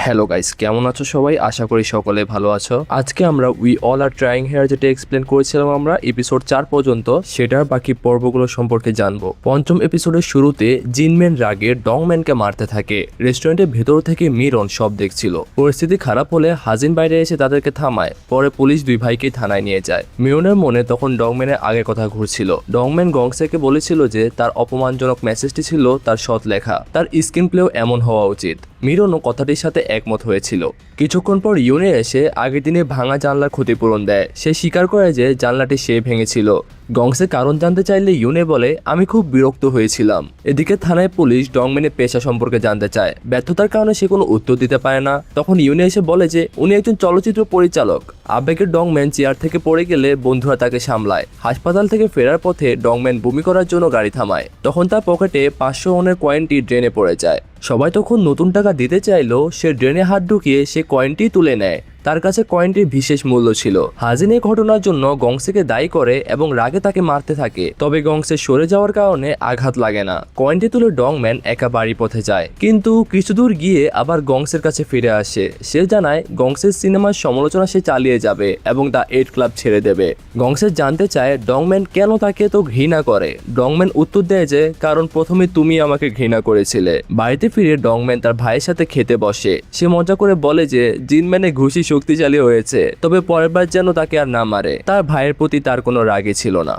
Hello guys, কেমন আছো সবাই? আশা করি সকলে ভালো আছো। আজকে আমরা we all are trying here যেটা এক্সপ্লেন করেছিলাম আমরা এপিসোড 4 পর্যন্ত, সেটার বাকি পর্বগুলো সম্পর্কে জানবো। পঞ্চম এপিসোডের শুরুতে জিনম্যান রাগে ডংম্যানকে মারতে থাকে। রেস্টুরেন্টের ভেতর থেকে মিরন সব দেখছিল। পরিস্থিতি খারাপ হলে হাজিন বাইরে এসে তাদেরকে থামায়। পরে পুলিশ দুই ভাইকে থানায় নিয়ে যায়। মিরনের মনে তখন ডংম্যানের আগের কথা ঘুরছিল। ডংম্যান গংসেকে বলেছিল যে তার অপমানজনক মেসেজটি ছিল তার সৎ লেখা, তার স্ক্রিন প্লেও এমন হওয়া উচিত। মিরনও কথাটির সাথে একমত হয়েছিল। কিছুক্ষণ পর ইউনে এসে আগের দিনে ভাঙা জানলার ক্ষতিপূরণ দেয়। সে স্বীকার করে যে জানলাটি সে ভেঙেছিল। গংসে কারণ জানতে চাইলে ইউনে বলে, আমি খুব বিরক্ত হয়েছিলাম। এদিকে থানায় পুলিশ ডংম্যানের পেশা সম্পর্কে জানতে চায়। ব্যর্থতার কারণে সে কোনো উত্তর দিতে পারে না। তখন ইউনে এসে বলে যে উনি একজন চলচ্চিত্র পরিচালক। আবেগের ডংম্যান চেয়ার থেকে পড়ে গেলে বন্ধুরা তাকে সামলায়। হাসপাতাল থেকে ফেরার পথে ডংম্যান বমি করার জন্য গাড়ি থামায়। তখন তার পকেটে 500 ওনের কয়েনটি ড্রেনে পড়ে যায়। সবাই তখন নতুন টাকা দিতে চাইলেও সে ড্রেনে হাত ঢুকিয়ে সে কয়েনটি তুলে নেয়। তার কাছে কয়েনটির বিশেষ মূল্য ছিল। হাজিন এই ঘটনার জন্য গংসেকে দায়ী করে এবং রাগে তাকে মারতে থাকে। তবে গংসে সরে যাওয়ার কারণে আঘাত লাগে না। কয়েনটি তুলে ডংম্যান একা বাড়ি পথে যায়, কিন্তু কিছু দূর গিয়ে আবার গংসের কাছে ফিরে আসে। সে জানায় গংসের সিনেমার সমালোচনা সে চালিয়ে যাবে এবং দ্য 8 ক্লাব ছেড়ে দেবে। গংসে জানতে চায় ডংম্যান কেন তাকে তো ঘৃণা করে। ডংম্যান উত্তর দেয় যে কারণ প্রথমে তুমি আমাকে ঘৃণা করেছিলে। বাড়িতে ফিরে ডংম্যান তার ভাইয়ের সাথে খেতে বসে। সে মজা করে বলে যে জিনম্যানের ঘুষি শক্তিশালী হয়েছে, তবে পরের বার যেন তাকে আর না মারে। তার ভাইয়ের প্রতি তার কোনো রাগই ছিল না।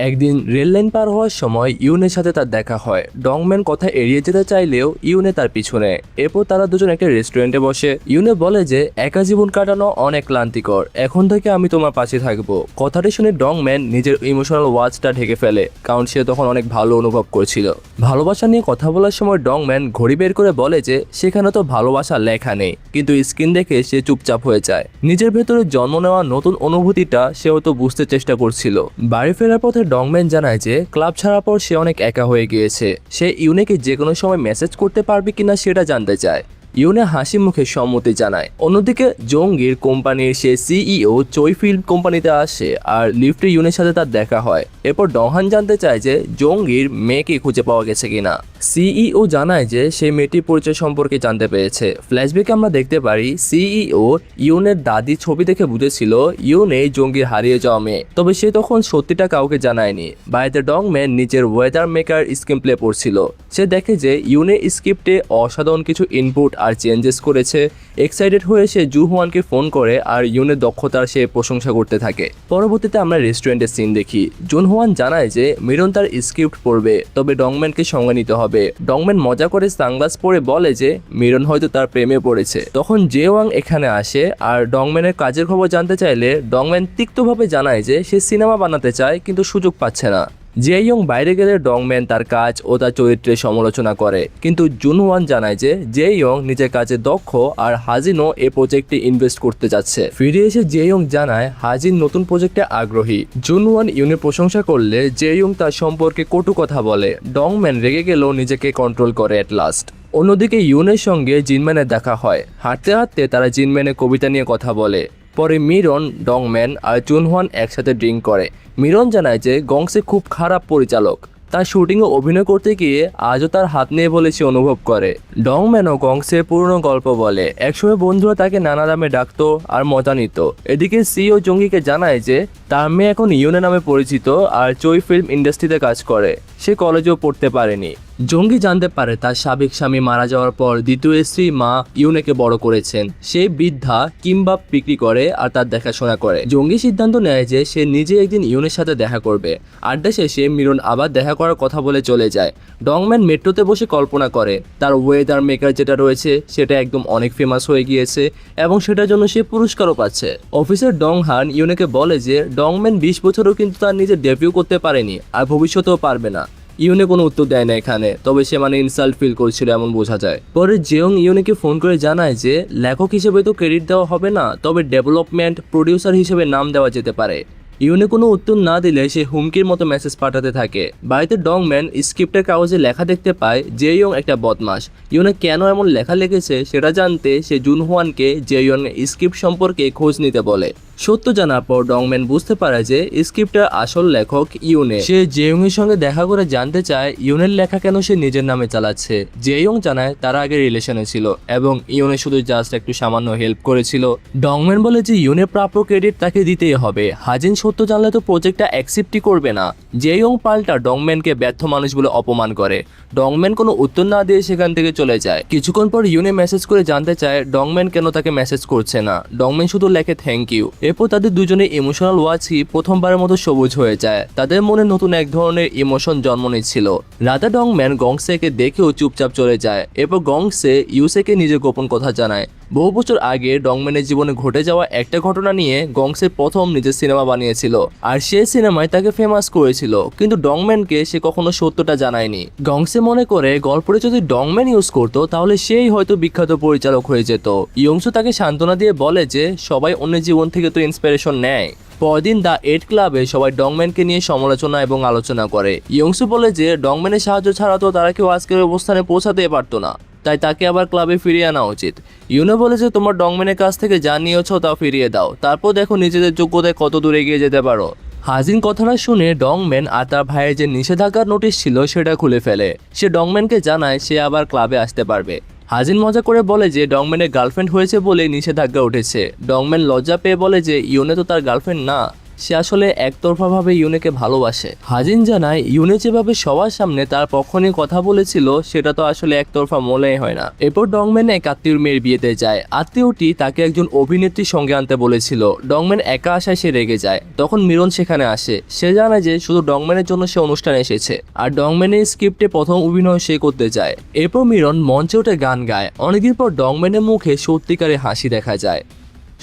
একদিন রেল লাইন পার হওয়ার সময় ইউনের সাথে তার দেখা হয়। ডংম্যান কথা এড়িয়ে যেতে চাইলেও ইউনে তার পিছনে। এরপর তারা দুজন একটা রেস্টুরেন্টে বসে। ইউনে বলে যে একা জীবন কাটানো অনেক ক্লান্তিকর, এখন থেকে আমি তোমার পাশে থাকবো। কথাটি শুনে ডংম্যান নিজের ইমোশনাল ওয়াচটা ঢেকে ফেলে, কারণ সে তখন অনেক ভালো অনুভব করছিল। ভালোবাসা নিয়ে কথা বলার সময় ডংম্যান ঘড়ি বের করে বলে যে সেখানে তো ভালোবাসা লেখা নেই, কিন্তু স্ক্রিন দেখে সে চুপচাপ হয়ে যায়। নিজের ভেতরে জন্ম নেওয়া নতুন অনুভূতিটা সেও তো বুঝতে চেষ্টা করছিল। বাড়ি ফেরার পথে ডংম্যান জানায় যে ক্লাব ছাড়ার পর সে অনেক একা হয়ে গিয়েছে। সে ইউনেকে যে কোনো সময় মেসেজ করতে পারবে কিনা সেটা জানতে চায়। ইউনে হাসি মুখে সম্মতি জানায়। অন্যদিকে জঙ্গির কোম্পানির সে সিইও চই ফিল্ম কোম্পানিতে আসে আর লিফটে ইউনের সাথে তার দেখা হয়। এরপর ডংহান জানতে চায় যে জঙ্গির মেয়েকে খুঁজে পাওয়া গেছে কিনা। সিইও জানায় যে সেই মেয়েটির পরিচয় সম্পর্কে জানতে পেরেছে। ফ্ল্যাশব্যাকে আমরা দেখতে পারি সিইও ইউনের দাদি ছবি দেখে বুঝেছিল ইউনে জঙ্গির হারিয়ে যাওয়া মেয়ে, তবে সে তখন সত্যিটা কাউকে জানায়নি। বাড়িতে ডংম্যান নিজের ওয়েদার মেকার স্ক্রিন প্লে পড়ছিল। সে দেখে যে ইউনে স্ক্রিপ্টে অসাধারণ কিছু ইনপুট আর চেঞ্জেস করেছে। এক্সাইটেড হয়ে সে জুহুয়ানকে ফোন করে আর ইউনের দক্ষতার সে প্রশংসা করতে থাকে। পরবর্তীতে আমরা রেস্টুরেন্টের সিন দেখি। জুনহুয়ান জানায় যে মিরন তার স্ক্রিপ্ট পড়বে, তবে ডংম্যানকে সঙ্গে নিতে হবে। ডংম্যান মজা করে সানগ্লাস পরে বলে যে মিরন হয়তো তার প্রেমে পড়েছে। তখন জেওয়াং এখানে আসে আর ডংম্যানের কাজের খবর জানতে চাইলে ডংম্যান তিক্তভাবে জানায় যে সে সিনেমা বানাতে চায় কিন্তু সুযোগ পাচ্ছে না। জেইয়ং বাইরে গেলে ডংম্যান তার কাজ ও তার চরিত্রের সমালোচনা করে, কিন্তু জুনহুয়ান জানায় যে জেইয়ং নিজের কাজে দক্ষ আর হাজিনও এই প্রজেক্টে ইনভেস্ট করতে যাচ্ছে। ফিরে এসে জেইয়ং জানায় হাজিন নতুন প্রজেক্টে আগ্রহী। জুনহুয়ান ইউনের প্রশংসা করলে জেইয়ং তার সম্পর্কে কটু কথা বলে। ডংম্যান রেগে গেলেও নিজেকে কন্ট্রোল করে এট লাস্ট। অন্যদিকে ইউনের সঙ্গে জিনম্যানের দেখা হয়। হাঁটতে হাঁটতে তারা জিনম্যানের কবিতা নিয়ে কথা বলে। পরে মিরন, ডংম্যান আর জুনহুয়ান একসাথে ড্রিঙ্ক করে। মিরন জানায় যে গংসে খুব খারাপ পরিচালক। তার শুটিংয়ে অভিনয় করতে গিয়ে আজও তার হাত নিয়ে বলে সে অনুভব করে। ডংম্যানও গংসের পুরনো গল্প বলে। একসময় বন্ধুরা তাকে নানা নামে ডাকতো আর মজা নিত। এদিকে সিও জঙ্গিকে জানায় যে তার মেয়ে এখন ইউনে নামে পরিচিত আর চই ফিল্ম ইন্ডাস্ট্রিতে কাজ করে। সে কলেজেও পড়তে পারেনি। জঙ্গি জানতে পারে তার সাবেক স্বামী মারা যাওয়ার পর দ্বিতীয় স্ত্রী মা ইউনেকে বড় করেছেন। সে বৃদ্ধা কিম্বাব বিক্রি করে আর তার দেখাশোনা করে। জঙ্গি সিদ্ধান্ত নেয় যে সে নিজে একদিন ইউনের সাথে দেখা করবে। আড্ডা শেষে মিরন আবার দেখা করার কথা বলে চলে যায়। ডংম্যান মেট্রোতে বসে কল্পনা করে তার ওয়েদার মেকার যেটা রয়েছে সেটা একদম অনেক ফেমাস হয়ে গিয়েছে এবং সেটার জন্য সে পুরস্কারও পাচ্ছে। অফিসার ডংহান ইউনেকে বলে যে ডংম্যান 20 বছরও কিন্তু তার নিজে ডেবিউ করতে পারেনি আর ভবিষ্যতেও পারবে না। ইউনে কোনো উত্তর দেয় না এখানে, তবে সে ইনসাল্ট ফিল করছিল এমন বোঝা যায়। পরে জেয়ং ইউনেকে ফোন করে জানায় যে লেখক হিসেবে তো ক্রেডিট দেওয়া হবে না, তবে ডেভেলপমেন্ট প্রডিউসার হিসেবে নাম দেওয়া যেতে পারে। ইউনে কোনো উত্তর না দিলে সে হুমকির মতো মেসেজ পাঠাতে থাকে। বাড়িতে ডংম্যান স্ক্রিপ্টের কাগজে লেখা দেখতে পায় জেইয়ং একটা বদমাশ। ইউনে কেন এমন লেখা লিখেছে সেটা জানতে সে জুনহোয়ানকে জেইয়ং স্ক্রিপ্ট সম্পর্কে খোঁজ নিতে বলে। সত্য জানার পর ডংম্যান বুঝতে পারে যে স্ক্রিপ্টের আসল লেখক ইউনে। সে জেইয়ং এর সঙ্গে দেখা করে জানতে চায় ইউনের লেখা কেন সে নিজের নামে চালাচ্ছে। জেইয়ং জানায় তারা আগে রিলেশনে ছিল এবং ইউনে শুধু জাস্ট একটু সামান্য হেল্প করেছিল। ডংম্যান বলে যে ইউনের প্রাপ্য ক্রেডিট তাকে দিতেই হবে। হাজিন সত্য জানলে তো প্রজেক্টটা অ্যাকসেপ্টই করবে না। জেইয়ং পাল্টা ডংম্যানকে ব্যর্থ মানুষ বলে অপমান করে। ডংম্যান কোনো উত্তর না দিয়ে সেখান থেকে চলে যায়। কিছুক্ষণ পর ইউনে মেসেজ করে জানতে চায় ডংম্যান কেন তাকে মেসেজ করছে না। ডংম্যান শুধু লেখে থ্যাংক ইউ। এরপর তাদের দুজনের ইমোশনাল ওয়াচই প্রথমবারের মতো সবুজ হয়ে যায়। তাদের মনে নতুন এক ধরনের ইমোশন জন্ম নিচ্ছিল। রাতে ডংম্যান গংসেকে দেখেও চুপচাপ চলে যায়। এরপর গংসে ইউসেকে নিজের গোপন কথা জানায়। বহু বছর আগে ডংম্যানের জীবনে ঘটে যাওয়া একটা ঘটনা নিয়ে গংসে প্রথম নিজের সিনেমা বানিয়েছিল আর সেই সিনেমায় তাকে ফেমাস করেছিল, কিন্তু ডংম্যানকে সে কখনো সত্যটা জানায়নি। গংসে মনে করে গল্পটা যদি ডংম্যান ইউজ করতো তাহলে সেই হয়তো বিখ্যাত পরিচালক হয়ে যেত। ইয়ংসু তাকে সান্ত্বনা দিয়ে বলে যে সবাই অন্যের জীবন থেকে তো ইন্সপিরেশন নেয়। পরদিন দ্য 8 ক্লাবে সবাই ডংম্যানকে নিয়ে সমালোচনা এবং আলোচনা করে। ইয়ংসু বলে যে ডংম্যানের সাহায্য ছাড়া তো তারা কেউ আজকের অবস্থানে পৌঁছাতে পারতো না, তাই তাকে আবার ক্লাবে ফিরিয়ে আনা উচিত। ইউনে বলে যে তোমার ডংম্যানের কাছ থেকে যা নিয়েছ তাও ফিরিয়ে দাও, তারপর দেখো নিজেদের যোগ্যতায় কত দূরে এগিয়ে যেতে পারো। হাজিন কথাটা শুনে ডংম্যান আর তার ভাইয়ের যে নিষেধাজ্ঞার নোটিশ ছিল সেটা খুলে ফেলে। সে ডংম্যানকে জানায় সে আবার ক্লাবে আসতে পারবে। হাজিন মজা করে বলে যে ডংম্যানের গার্লফ্রেন্ড হয়েছে বলে নিষেধাজ্ঞা উঠেছে। ডংম্যান লজ্জা পেয়ে বলে যে ইউনে তো তার গার্লফ্রেন্ড না, সে আসলে একতরফাভাবে ইউনেকে ভালোবাসে। হাজিন জানায় ইউনে যেভাবে সবার সামনে তার পক্ষ নিয়ে কথা বলেছিল সেটা তো আসলে একতরফা মনেই হয় না। এরপর ডংম্যান এক আত্মীয়র মেয়ের বিয়েতে যায়। আত্মীয়টি তাকে একজন অভিনেত্রীর সঙ্গে আনতে বলেছিল। ডংম্যান একা আসায় সে রেগে যায়। তখন মিরন সেখানে আসে। সে জানায় যে শুধু ডংম্যানের জন্য সে অনুষ্ঠানে এসেছে আর ডংম্যানের স্ক্রিপ্টে প্রথম অভিনয় সে করতে চায়। এরপর মিরন মঞ্চে উঠে গান গায়। অনেকদিন পর ডংম্যানের মুখে সত্যিকারের হাসি দেখা যায়।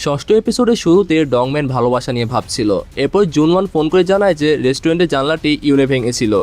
ষষ্ঠ এপিসোডের শুরুতে ডংম্যান ভালোবাসা নিয়ে ভাবছিল। এরপর জুনওয়ান ফোন করে জানায় যে রেস্টুরেন্টের জানলাটি ইউনে ভেঙেছিল।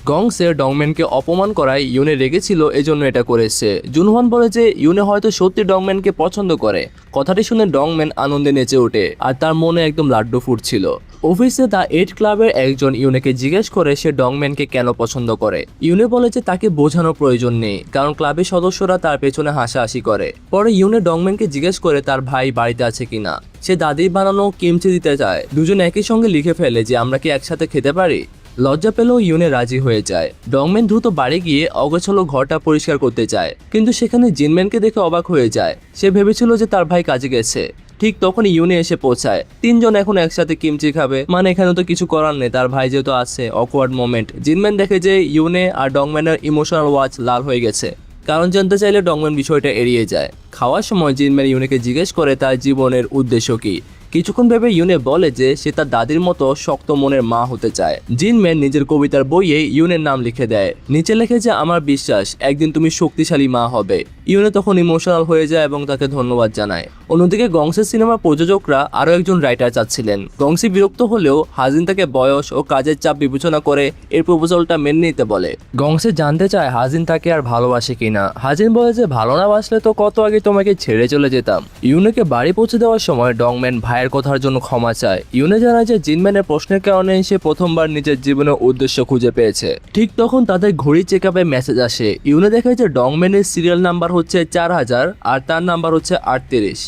গংসে ডংম্যানকে অপমান করায় ইউনে রেগেছিল, এজন্য এটা করেছে। জুনওয়ান বলে যে ইউনে হয়তো সত্যি ডংম্যানকে পছন্দ করে। কথাটি শুনে ডংম্যান আনন্দে নেচে ওঠে আর তার মনে একদম লাড্ডু ফুটছিল। অফিসে দ্য 8 ক্লাবের একজন ইউনেকে জিজ্ঞেস করে সে ডংম্যানকে কেন পছন্দ করে। ইউনে বলে যে তাকে বোঝানোর প্রয়োজন নেই, কারণ ক্লাবের সদস্যরা তার পেছনে হাসাহাসি করে। পরে ইউনে ডংম্যানকে জিজ্ঞেস করে তার ভাই বাড়িতে আছে কিনা। সে দাদির বানানো কিমচি দিতে চায়। দুজন একই সঙ্গে লিখে ফেলে যে আমরা কি একসাথে খেতে পারি। লজ্জা পেলেও ইউনে রাজি হয়ে যায়। ডংম্যান দ্রুত বাড়ি গিয়ে অগোছালো ঘরটা পরিষ্কার করতে চায়, কিন্তু সেখানে জিনম্যানকে দেখে অবাক হয়ে যায়। সে ভেবেছিল যে তার ভাই কাজে গেছে। ঠিক তখন ইউনে এসে পৌঁছায়। তিনজন এখন একসাথে কিমচি খাবে, মানে এখানে তো কিছু করার নেই, তার ভাই যেহেতু আছে। Awkward moment. জিনম্যান দেখে যে ইউনে আর ডংম্যানের ইমোশনাল ওয়াচ লাল হয়ে গেছে। কারণ জানতে চাইলে ডংম্যান বিষয়টা এড়িয়ে যায়। খাওয়ার সময় জিনম্যান ইউনেকে জিজ্ঞেস করে তার জীবনের উদ্দেশ্য কি। কিছুক্ষণ ভেবে ইউনে বলে যে সে তার দাদির মতো শক্ত মনের মা হতে চায়। জিনম্যান নিজের কবিতার বইয়ে ইউনের নাম লিখে দেয়। নিচে লেখে যে আমার বিশ্বাস একদিন তুমি শক্তিশালী মা হবে। ইউনে তখন ইমোশনাল হয়ে যায় এবং তাকে ধন্যবাদ জানায়। অন্যদিকে গংসের সিনেমার প্রযোজকরা আরও একজন রাইটার চাচ্ছিলেন। গংসি বিরক্ত হলেও হাজিন তাকে বয়স ও কাজের চাপ বিবেচনা করে এর প্রপোজালটা মেনে নিতে বলে। গংসে জানতে চায় হাজিন তাকে আর ভালোবাসে কিনা। হাজিন বলে যে ভালো না বাসলে তো কত আগে তোমাকে ছেড়ে চলে যেতাম। ইউনেকে বাড়ি পৌঁছে দেওয়ার সময় ডংম্যান ভাইয়ের কথার জন্য ক্ষমা চায়। ইউনে জানায় যে জিনম্যানের প্রশ্নের কারণে সে প্রথমবার নিজের জীবনের উদ্দেশ্য খুঁজে পেয়েছে। ঠিক তখন তাদের ঘড়ি চেক আপে মেসেজ আসে। ইউনে দেখে যে ডংম্যানের সিরিয়াল নাম্বার হচ্ছে 4000 আর তার নাম্বার হচ্ছে 38।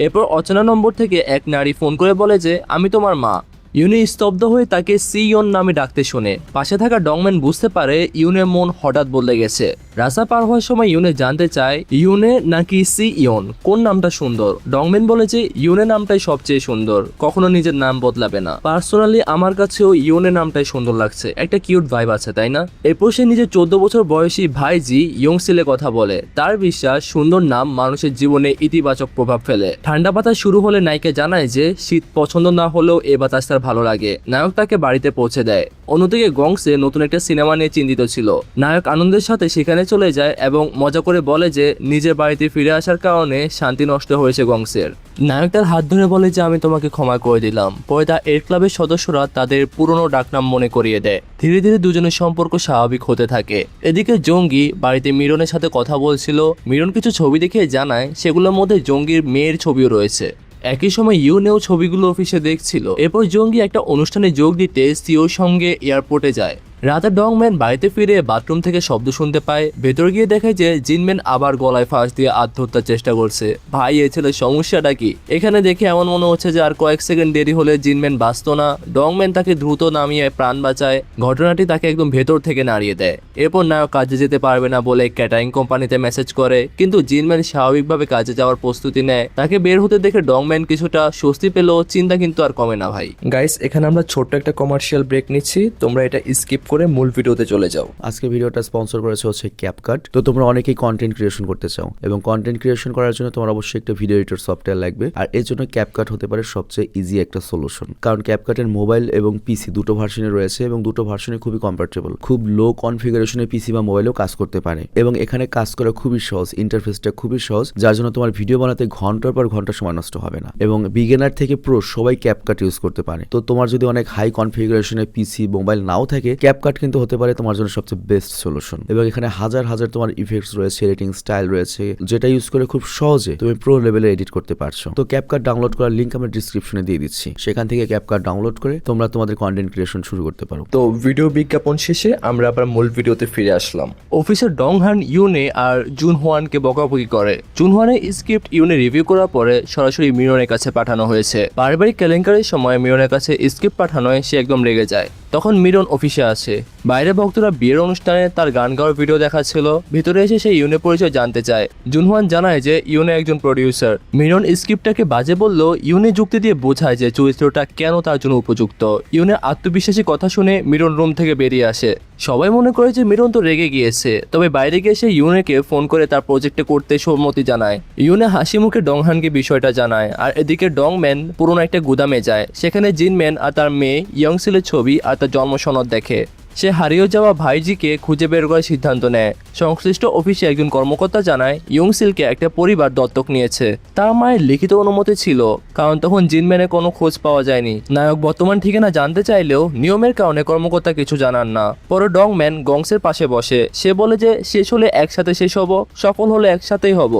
এরপর অচেনা নম্বর থেকে এক নারী ফোন করে বলে যে আমি তোমার মা। ইউনে স্তব্ধ হয়ে তাকে সি ইয়ন নামে ডাকতে শোনে। পাশে থাকা ডংম্যান বুঝতে পারে ইউনের মন হঠাৎ বদলে গেছে। রাস্তা পার হওয়ার সময় ইউনে জানতে চায় ইউনে নাকি সি ইয়ন, কোন নামটা সুন্দর। ডংম্যান বলে যে ইউনে নামটাই সবচেয়ে সুন্দর, কখনো নিজের নাম বদলাবে না। পার্সোনালি আমার কাছেও ইউনে নামটাই সুন্দর লাগছে, একটা কিউট ভাইব আছে, তাই না? এরপর সে নিজের 14 বছর বয়সী ভাইজি ইয়ংসিলে কথা বলে। তার বিশ্বাস সুন্দর নাম মানুষের জীবনে ইতিবাচক প্রভাব ফেলে। ঠান্ডা বাতাস শুরু হলে নায়িকা জানায় যে শীত পছন্দ না হলেও এ বাতাস তার ভালো লাগে। নায়ক তাকে বাড়িতে পৌঁছে দেয়। অন্যদিকে গংসে নতুন একটা সিনেমা নিয়ে চিন্তিত ছিল। নায়ক আনন্দের সাথে সেখানে চলে যায় এবং মজা করে বলে যে নিজের বাড়িতে ফিরে আসার কারণে শান্তি নষ্ট হয়েছে গংসের। নায়ক তার হাত ধরে বলে যে আমি তোমাকে ক্ষমা করে দিলাম। পরে দ্য 8 ক্লাবের সদস্যরা তাদের পুরনো ডাকনাম মনে করিয়ে দেয়। ধীরে ধীরে দুজনের সম্পর্ক স্বাভাবিক হতে থাকে। এদিকে জঙ্গি বাড়িতে মিরনের সাথে কথা বলছিল। মিরন কিছু ছবি দেখে জানায় সেগুলোর মধ্যে জঙ্গির মেয়ের ছবিও রয়েছে। একই সময় ইউনেও ছবিগুলো অফিসে দেখছিল। এরপর জঙ্গি একটা অনুষ্ঠানে যোগ দিতে সিওর সঙ্গে এয়ারপোর্টে যায়। রাতে ডংম্যান বাড়িতে ফিরে বাথরুম থেকে শব্দ শুনতে পায়। ভেতর গিয়ে দেখে যে জিনম্যান আবার গলায় ফাঁস দিয়ে আত্মহত্যার চেষ্টা করছে। ভাই এ ছেলের সমস্যাটা কি? এখানে দেখে এমন মনে হচ্ছে যে আর কয়েক সেকেন্ড দেরি হলে জিনম্যান বাঁচত না। ডংম্যান তাকে দ্রুত নামিয়ে প্রাণ বাঁচায়। ঘটনাটি তাকে একদম ভেতর থেকে নাড়িয়ে দেয়। এরপর নায়ক কাজে যেতে পারবে না বলে ক্যাটারিং কোম্পানিতে মেসেজ করে, কিন্তু জিনম্যান স্বাভাবিকভাবে কাজে যাওয়ার প্রস্তুতি নেয়। তাকে বের হতে দেখে ডংম্যান কিছুটা স্বস্তি পেল। চিন্তা কিন্তু আর কমে না ভাই। গাইস, এখানে আমরা ছোট্ট একটা কমার্শিয়াল ব্রেক নিচ্ছি, তোমরা এটা স্কিপ করে মূল ভিডিওতে চলে যাও। আজকে ভিডিওটা স্পন্সর করেছে হচ্ছে ক্যাপকাট। তো তোমরা অনেকেই কন্টেন্ট ক্রিয়েশন করতে চাও এবং কন্টেন্ট ক্রিয়েশন করার জন্য তোমার অবশ্যই একটা ভিডিও এডিটর সফটওয়্যার লাগবে, আর এর জন্য ক্যাপকাট হতে পারে সবচেয়ে ইজি একটা সলিউশন। কারণ ক্যাপকাটের মোবাইল এবং পিসি দুটো ভার্সনে রয়েছে এবং দুটো ভার্সনে খুবই কম্পার্টেবল। খুব লো কনফিগারেশনে পিসি বা মোবাইলেও কাজ করতে পারে এবং এখানে কাজ করা খুবই সহজ, ইন্টারফেসটা খুবই সহজ, যার জন্য তোমার ভিডিও বানাতে ঘন্টার পর ঘন্টা সময় নষ্ট হবে না এবং বিগিনার থেকে প্রো সবাই ক্যাপকাট ইউজ করতে পারে। তো তোমার যদি অনেক হাই কনফিগারেশনে পিসি মোবাইল নাও থাকে, ক্যাপকাট কিন্তু হতে পারে তোমার জন্য সবচেয়ে বেস্ট সলিউশন। এবং এখানে হাজার হাজার তোমার ইফেক্টস রয়েছে, এডিটিং স্টাইল রয়েছে, যেটা ইউজ করে খুব সহজে তুমি প্রো লেভেলে এডিট করতে পারছো। তো ক্যাপকাট ডাউনলোড করার লিংক আমি ডিসক্রিপশনে দিয়ে দিচ্ছি, সেখান থেকে ক্যাপকাট ডাউনলোড করে তোমরা তোমাদের কন্টেন্ট ক্রিয়েশন শুরু করতে পারো। তো ভিডিও বিজ্ঞাপন শেষে আমরা আবার মূল ভিডিওতে ফিরে আসলাম। অফিসার ডংহান ইউনে আর জুন হোয়ানকে বকাবকি করে। জুন হোয়ানের স্ক্রিপ্ট ইউনে রিভিউ করার পরে সরাসরি মিরনের কাছে পাঠানো হয়েছে। পারিবারিক কেলেঙ্কারির সময় মিরনের কাছে স্ক্রিপ্ট পাঠানোয় সে একদম রেগে যায়। তখন মিরন অফিসে আসে। বাইরে ভক্তরা বিয়ের অনুষ্ঠানে তার গান গাওয়ার ভিডিও দেখাচ্ছিল। ভিতরে এসে সে ইউনে পরিচয় জানতে চায়। জুনহান জানায় যে ইউনে একজন প্রডিউসার। মিরন স্ক্রিপ্টটাকে বাজে বললেও ইউনে যুক্তি দিয়ে বোঝায় যে চরিত্রটা কেন তার জন্য উপযুক্ত। ইউনে আত্মবিশ্বাসী কথা শুনে মিরন রুম থেকে বেরিয়ে আসে। সবাই মনে করে যে মিরন তো রেগে গিয়েছে, তবে বাইরে গিয়ে সে ইউনেকে ফোন করে তার প্রজেক্টে করতে সম্মতি জানায়। ইউনে হাসি মুখে ডংহানকে বিষয়টা জানায়। আর এদিকে ডংম্যান পুরনো একটা গুদামে যায়। সেখানে জিনম্যান আর তার মেয়ে ইয়ংসিলের ছবি আর তার জন্ম সনদ দেখে। সে হারিয়ে যাওয়া ভাইজিকে খুঁজে বের করার সিদ্ধান্ত নেয়। সংশ্লিষ্ট অফিসে একজন কর্মকর্তা জানায় ইয়ংসিলকে একটা পরিবার দত্তক নিয়েছে। তার মায়ের লিখিত অনুমতি ছিল, কারণ তখন জিনম্যানের কোনো খোঁজ পাওয়া যায়নি। নায়ক বর্তমান ঠিকানা জানতে চাইলেও নিয়মের কারণে কর্মকর্তা কিছু জানান না। পরে ডংম্যান গংসের পাশে বসে। সে বলে যে শেষ হলে একসাথে শেষ হব, সফল হলে একসাথেই হব।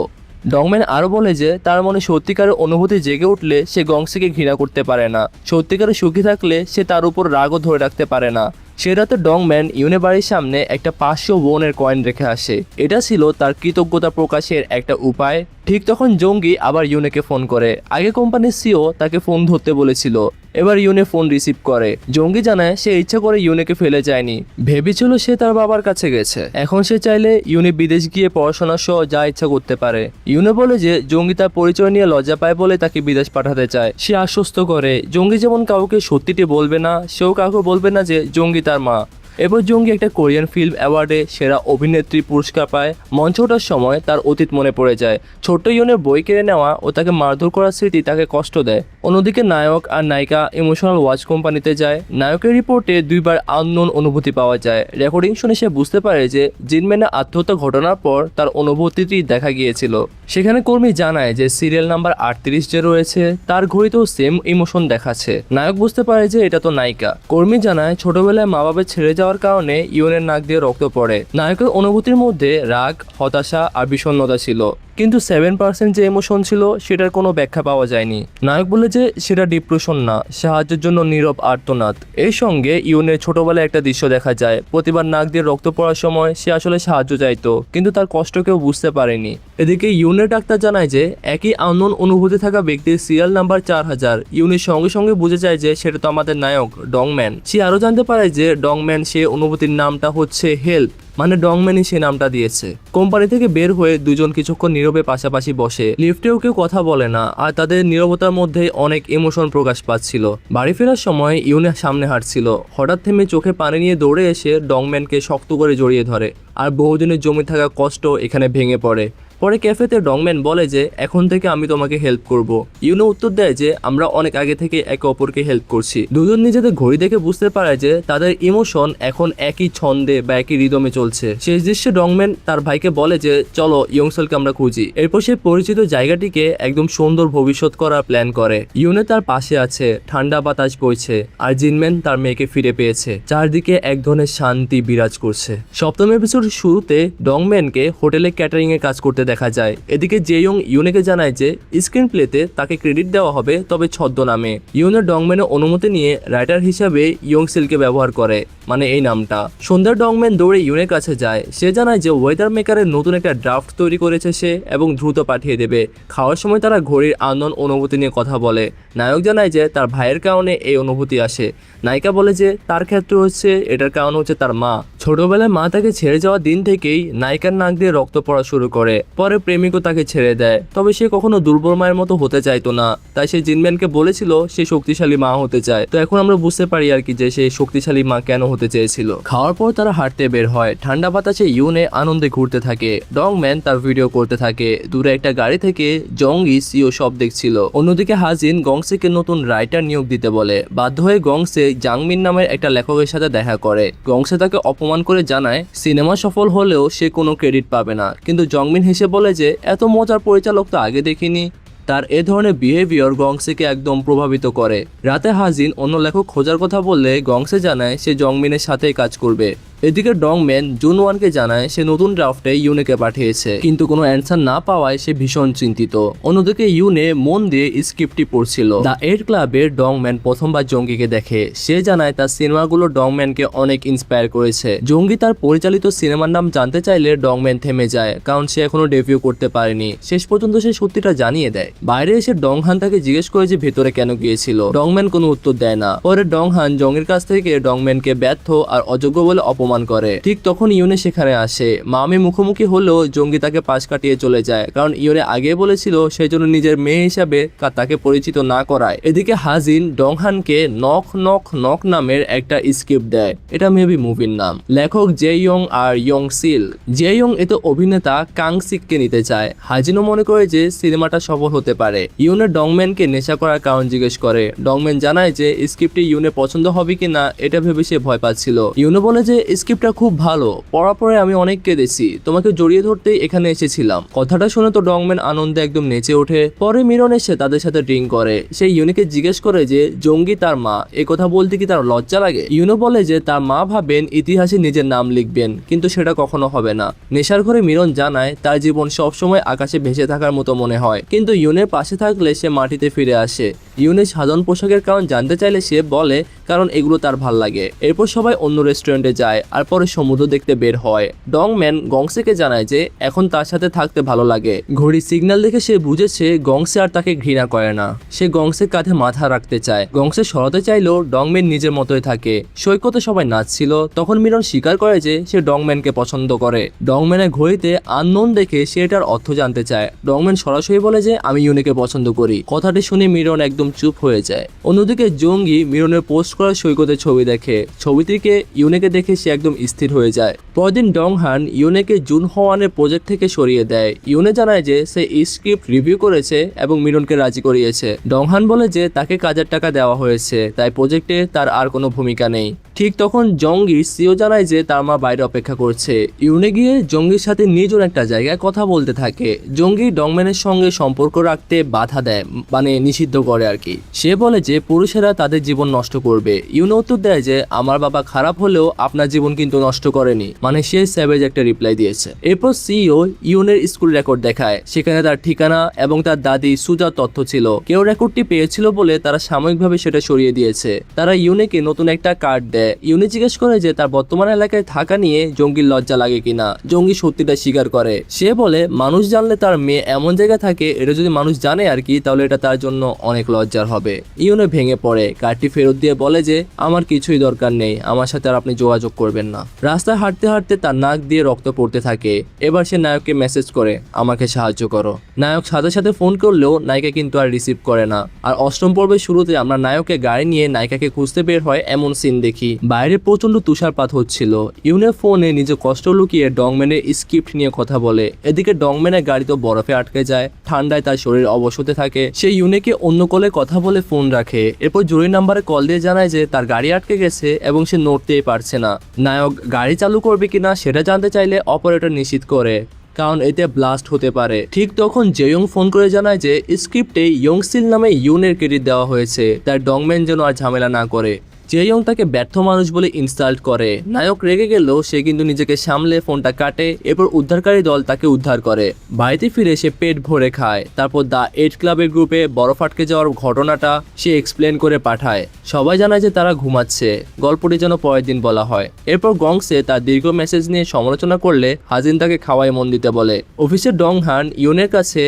ডংম্যান আরও বলে যে তার মনে সত্যিকারের অনুভূতি জেগে উঠলে সে গংসিকে ঘৃণা করতে পারে না। সত্যিকারের সুখী থাকলে সে তার উপর রাগও ধরে রাখতে পারে না। সে রাতে ডংম্যান ইউনে বাড়ির সামনে একটা 500 ওনের কয়েন রেখে আসে। এটা ছিল তার কৃতজ্ঞতা প্রকাশের একটা উপায়। ঠিক তখন জঙ্গি আবার ইউনেকে ফোন করে। আগে কোম্পানির সিও তাকে ফোন ধরতে বলেছিল, এবার ইউনে ফোন রিসিভ করে। জঙ্গি জানায় সে ইচ্ছা করে ইউনেকে ফেলে যায়নি, ভেবেছিল সে তার বাবার কাছে গেছে। এখন সে চাইলে ইউনে বিদেশ গিয়ে পড়াশোনা সহ যা ইচ্ছা করতে পারে। ইউনে বলে যে জঙ্গি তার পরিচয় নিয়ে লজ্জা পায় বলে তাকে বিদেশ পাঠাতে চায়। সে আশ্বস্ত করে জঙ্গি যেমন কাউকে সত্যিটি বলবে না, সেও কাউকে বলবে না যে জঙ্গি তার মা। এবার জঙ্গি একটা কোরিয়ান ফিল্ম অ্যাওয়ার্ডে সেরা অভিনেত্রী পুরস্কার পায়। মঞ্চ ওঠার সময় তার অতীত মনে পড়ে যায়। ছোট্ট ইউনের বই কেড়ে নেওয়া ও তাকে মারধর করার স্মৃতি তাকে কষ্ট দেয়। অন্যদিকে নায়ক আর নায়িকা ইমোশনাল ওয়াচ কোম্পানিতে যায়। নায়কের রিপোর্টে 2বার আননোন অনুভূতি পাওয়া যায়। রেকর্ডিং শুনে সে বুঝতে পারে যে জিনম্যানের আত্মহত্যা ঘটনার পর তার অনুভূতিটি দেখা গিয়েছিল। সেখানে কর্মী জানায় যে সিরিয়াল নাম্বার 38 যে রয়েছে তার ঘড়িতেও সেম ইমোশন দেখাচ্ছে। নায়ক বুঝতে পারে যে এটা তো নায়িকা। কর্মী জানায় ছোটবেলায় মা বাবা ছেড়ে যাওয়ার কারণে ইউনের নাক দিয়ে রক্ত পড়ে। নায়কের অনুভূতির মধ্যে রাগ, হতাশা আর বিষণ্ণতা ছিল, কিন্তু 7% যে ইমোশন ছিল সেটার কোনো ব্যাখ্যা পাওয়া যায়নি। নায়ক বলে যে সেটা ডিপ্রেশন না, সাহায্যের জন্য নীরব আর্তনাদ। এর সঙ্গে ইউনের ছোটবেলায় একটা দৃশ্য দেখা যায়। প্রতিবার নাক দিয়ে রক্ত পড়ার সময় সে আসলে সাহায্য চাইতো, কিন্তু তার কষ্ট কেউ বুঝতে পারেনি। এদিকে ইউনের ডাক্তার জানায় যে একই আননোন অনুভূতি থাকা ব্যক্তির সিরিয়াল নাম্বার 4000। ইউনের সঙ্গে সঙ্গে বুঝে যায় যে সেটা তো আমাদের নায়ক ডংম্যান। সে আরও জানতে পারে যে ডংম্যান সে অনুভূতির নামটা হচ্ছে হেল্প, মানে ডংম্যানই সে নামটা দিয়েছে। কোম্পানি থেকে বের হয়ে দুজন কিছুক্ষণ নীরবে পাশাপাশি বসে। লিফটেও কেউ কথা বলে না, আর তাদের নীরবতার মধ্যে অনেক ইমোশন প্রকাশ পাচ্ছিল। বাড়ি ফেরার সময় ইউনে সামনে হাঁটছিল। হঠাৎ থেমে চোখে পানি নিয়ে দৌড়ে এসে ডংম্যানকে শক্ত করে জড়িয়ে ধরে, আর বহুদিনের জমে থাকা কষ্ট এখানে ভেঙে পড়ে। পরে ক্যাফেতে ডংম্যান বলে যে এখন থেকে আমি তোমাকে হেল্প করব। ইউনো উত্তর দেয় যে আমরা অনেক আগে থেকে একে অপরকে হেল্প করছি। দুজন নিজেদের ঘড়ি দেখে বুঝতে পারে যে তাদের ইমোশন এখন একই ছন্দে বা একই রিদমে চলছে। শেষ দৃশ্যে ডংম্যান তার ভাইকে বলে যে চলো ইয়ংসেলকে আমরা খুঁজি। এরপর সে পরিচিত জায়গাটিকে একদম সুন্দর ভবিষ্যৎ করার প্ল্যান করে। ইউনে তার পাশে আছে, ঠান্ডা বাতাস বইছে, আর জিনম্যান তার মেয়েকে ফিরে পেয়েছে। চারদিকে এক ধরনের শান্তি বিরাজ করছে। সপ্তম এপিসোডের শুরুতে ডংম্যানকে হোটেলে ক্যাটারিং এর কাজ করতে দেখা যায়। এদিকে জেইয়ং ইউনেকে জানায় যে স্ক্রিন প্লেতে তাকে ক্রেডিট দেওয়া হবে, তবে ছদ্মনামে। ইউনে ডংম্যানের অনুমতি নিয়ে রাইটার হিসাবে ইয়ংসিলকে ব্যবহার করে, মানে এই নামটা। সন্ধ্যার ডংম্যান দৌড়ে ইউনের কাছে যায়। সে জানায় যে ওয়েদার মেকারের নতুন একটা ড্রাফট তৈরি করেছে সে, এবং দ্রুত পাঠিয়ে দেবে। খাওয়ার সময় তারা ঘড়ির আননোন অনুভূতি নিয়ে কথা বলে। নায়ক জানায় যে তার ভাইয়ের কারণে এই অনুভূতি আসে। নায়িকা বলে যে তার ক্ষেত্রে হচ্ছে এটার কারণ হচ্ছে তার মা। ছোটবেলায় মা তাকে ছেড়ে যাওয়ার দিন থেকেই নায়িকার নাক দিয়ে রক্ত পড়া শুরু করে। পরে প্রেমিকও তাকে ছেড়ে দেয়, তবে সে কখনো দুর্বল মায়ের মতো হতে চাইতো না। তাই সে জিনম্যানকে বলেছিল সে শক্তিশালী মা হতে চায়। তো এখন আমরা বুঝতে পারি আর কি যে সে শক্তিশালী মা কেন হতে চেয়েছিল। খাওয়ার পর তারা হাঁটতে বের হয়। ঠান্ডা বাতাসে ইউনে আনন্দে ঘুরতে থাকে। ডংম্যান তার ভিডিও করতে থাকে। দূরে একটা গাড়ি থেকে জংগি সিও সব দেখছিল। অন্যদিকে হাজিন গংসেকে নতুন রাইটার নিয়োগ দিতে বলে। বাধ্য হয়ে গংসে জাংমিন নামের একটা লেখকের সাথে দেখা করে। গংসে তাকে অপমান করে জানায় সিনেমা সফল হলেও সে কোনো ক্রেডিট পাবে না, কিন্তু জংমিন হেসে বলে যে এত মজার পরিচালক তো আগে দেখিনি। তার এ ধরনের বিহেভিয়ার গংসেকে একদম প্রভাবিত করে। রাতে হাজিন অন্য লেখক খোঁজার কথা বললে গংসে জানায় সে জংমিনের সাথেই কাজ করবে। এদিকে ডংম্যান জুনওয়ানকে জানায় সে নতুন ড্রাফটে ইউনেকে পাঠিয়েছে, কিন্তু কোনো অ্যান্সার না পাওয়ায় সে ভীষণ চিন্তিত। অন্যদিকে ইউনে মন দিয়ে স্ক্রিপ্টটি পড়ছিল। দ্য 8 ক্লাবে ডংম্যান প্রথমবার জঙ্গিকে দেখে। সে জানায় তার সিনেমাগুলো ডংম্যানকে অনেক ইন্সপায়ার করেছে। জঙ্গি তার পরিচালিত সিনেমার নাম জানতে চাইলে ডংম্যান থেমে যায়, কারণ সে এখনো ডেবিউ করতে পারেনি। শেষ পর্যন্ত সে সত্যিটা জানিয়ে দেয়। বাইরে এসে ডংহান তাকে জিজ্ঞেস করে যে ভেতরে কেন গিয়েছিল। ডংম্যান কোনো উত্তর দেয় না। পরে ডংহান জংয়ের কাছ থেকে ডংম্যানকে ব্যর্থ আর অযোগ্য বলে অপমান করে। ঠিক তখন ইউনে সেখানে আসে। মামি মুখোমুখি হলেও জঙ্গি তাকে পাশ কাটিয়ে চলে যায়, কারণ ইউনে আগে বলেছিল সেই জন্য নিজের মেয়ে হিসাবে তাকে পরিচিত না করায়। এদিকে হাজিন ডংহানকে নক নক নক নামের একটা স্ক্রিপ্ট দেয়। এটা মেবি মুভির নাম। লেখক জেইয়ং আর ইয়ংসিল। জেইয়ং এতে অভিনেতা কাংসিককে নিতে চায়। হাজিনও মনে করে যে সিনেমাটা সফল হতে পারে। ইউনে ডংম্যানকে নেশা করার কারণ জিজ্ঞেস করে। ডংম্যান জানায় যে স্ক্রিপ্টে ইউনে পছন্দ হবে কিনা এটা ভেবে সে ভয় পাচ্ছিল। ইউনে বলে যে স্ক্রিপ্টটা খুব ভালো, পড়ার পরে আমি অনেক কেঁদেছি, তোমাকে জড়িয়ে ধরতেই এখানে এসেছিলাম। কথাটা শুনে তো ডংম্যান আনন্দে একদম নেচে ওঠে। পরে মিরন এসে তাদের সাথে ড্রিঙ্ক করে। সেই ইউনিকে জিজ্ঞেস করে যে জঙ্গি তার মা, এ কথা বলতে কি তার লজ্জা লাগে? ইউনো বলে যে তার মা ভাবেন ইতিহাসে নিজের নাম লিখবেন, কিন্তু সেটা কখনো হবে না। নেশার ঘরে মিরন জানায় তার জীবন সবসময় আকাশে ভেসে থাকার মতো মনে হয়, কিন্তু ইউনের পাশে থাকলে সে মাটিতে ফিরে আসে। ইউনের সাধারণ পোশাকের কারণ জানতে চাইলে সে বলে কারণ এগুলো তার ভাল লাগে। এরপর সবাই অন্য রেস্টুরেন্টে যায় আর পরে সমুদ্র দেখতে বের হয়। ডংম্যান গংসেকে জানায় যে এখন তার সাথে থাকতে ভালো লাগে। ঘড়ি সিগন্যাল দেখে সে বুঝেছে গংসে আর তাকে ঘৃণা করে না। সে গংসের কাঁধে মাথা রাখতে চায়। গংসে সরাতে চাইলেও ডংম্যান নিজের মতোই থাকে। সৈকতে সবাই নাচছিল, তখন মিরন স্বীকার করে যে সে ডংম্যানকে পছন্দ করে। ডংম্যানের ঘড়িতে আননোন দেখে সে এটার অর্থ জানতে চায়। ডংম্যান সরাসরি বলে যে আমি ইউনিকে পছন্দ করি। কথাটি শুনে মিরন একদম চুপ হয়ে যায়। অন্যদিকে জঙ্গি মিরনের পোস্ট করা সৈকতের ছবি দেখে। ছবিটিকে ইউনেকে দেখে সে একদম স্থির হয়ে যায়। পরদিন ডংহান ইউনেকে জুন হোয়ানের প্রজেক্ট থেকে সরিয়ে দেয়। ইউনে জানায় যে সে স্ক্রিপ্ট রিভিউ করেছে এবং মিরনকে রাজি করিয়েছে। ডংহান বলে যে তাকে কাজের টাকা দেওয়া হয়েছে, তাই প্রজেক্টে তার আর কোনো ভূমিকা নেই। ঠিক তখন জঙ্গি সিও জানায় যে তার মা বাইরে অপেক্ষা করছে। ইউনে গিয়ে জঙ্গির সাথে নির্জন একটা জায়গায় কথা বলতে থাকে। জঙ্গি ডংম্যানের সঙ্গে সম্পর্ক রাখতে বাধা দেয়, মানে নিষিদ্ধ করে আর কি। সে বলে যে পুরুষেরা তাদের জীবন নষ্ট করবে। ইউনে উত্তর দেয় যে আমার বাবা খারাপ হলেও আপনার জীবন কিন্তু নষ্ট করেনি, মানে সে স্যাভেজ একটা রিপ্লাই দিয়েছে। এরপর সিও ইউনের স্কুল রেকর্ড দেখায়। সেখানে তার ঠিকানা এবং তার দাদি সুজার তথ্য ছিল। কেউ রেকর্ডটি পেয়েছিল বলে তারা সাময়িকভাবে সেটা সরিয়ে দিয়েছে। তারা ইউনেকে নতুন একটা কার্ড দেয়। ইউনি জিজ্ঞেস করে যে তার বর্তমান এলাকায় থাকা নিয়ে জঙ্গির লজ্জা লাগে কিনা। জঙ্গি সত্যিটা স্বীকার করে। সে বলে মানুষ জানলে তার মেয়ে এমন জায়গায় থাকে, এটা যদি মানুষ জানে আর কি, তাহলে এটা তার জন্য অনেক লজ্জার হবে। ইউনে ভেঙে পড়ে, কার্ডটি ফেরত দিয়ে বলে যে আমার কিছুই দরকার নেই, আমার সাথে আর আপনি যোগাযোগ করবেন না। রাস্তায় হাঁটতে হাঁটতে তার নাক দিয়ে রক্ত পড়তে থাকে। এবার সে নায়ককে মেসেজ করে আমাকে সাহায্য করো। নায়ক সাথে সাথে ফোন করলেও নায়িকা কিন্তু আর রিসিভ করে না। আর অষ্টম পর্বের শুরুতে আমরা নায়কের গাড়ি নিয়ে নায়িকাকে খুঁজতে বের হয় এমন সিন দেখি। বাইরে প্রচন্ড তুষারপাত হচ্ছিল। ইউনের ফোনে নিজে কষ্ট লুকিয়ে ডংম্যানের স্ক্রিপ্ট নিয়ে কথা বলে। এদিকে ডংম্যানের গাড়ি তো বরফে আটকে যায়। ঠান্ডায় তার শরীর অবশ হতে থাকে। সে ইউনেকে অন্য কলে কথা বলে ফোন রাখে। এরপর জরুরি নাম্বারে কল দিয়ে জানায় যে তার গাড়ি আটকে গেছে এবং সে নড়তেই পারছে না। নায়ক গাড়ি চালু করবে কিনা সেটা জানতে চাইলে অপারেটর নিশ্চিত করে, কারণ এতে ব্লাস্ট হতে পারে। ঠিক তখন জেয়ং ফোন করে জানায় যে স্ক্রিপ্টে ইয়ংসিল নামে ইউনের ক্রেডিট দেওয়া হয়েছে, তাই ডংম্যান যেন আর ঝামেলা না করে। জেইয়ং তাকে ব্যর্থ মানুষ বলে ইনসাল্ট করে। নায়ক রেগে গেলেও সে কিন্তু নিজেকে সামলে ফোনটা কাটে। এরপর উদ্ধারকারী দল তাকে উদ্ধার করে। বাড়িতে ফিরে সে পেট ভরে খায়। তারপর দ্য 8 ক্লাবের গ্রুপে বরফ আটকে যাওয়ার ঘটনাটা সে এক্সপ্লেন করে পাঠায়। সবাই জানায় যে তারা ঘুমাচ্ছে। গল্পটি যেন পরের দিন বলা হয়। এরপর গংসে তার দীর্ঘ মেসেজ নিয়ে সমালোচনা করলে হাজিন তাকে খাওয়ায় মন দিতে বলে। অফিসের ডংহান ইউনের কাছে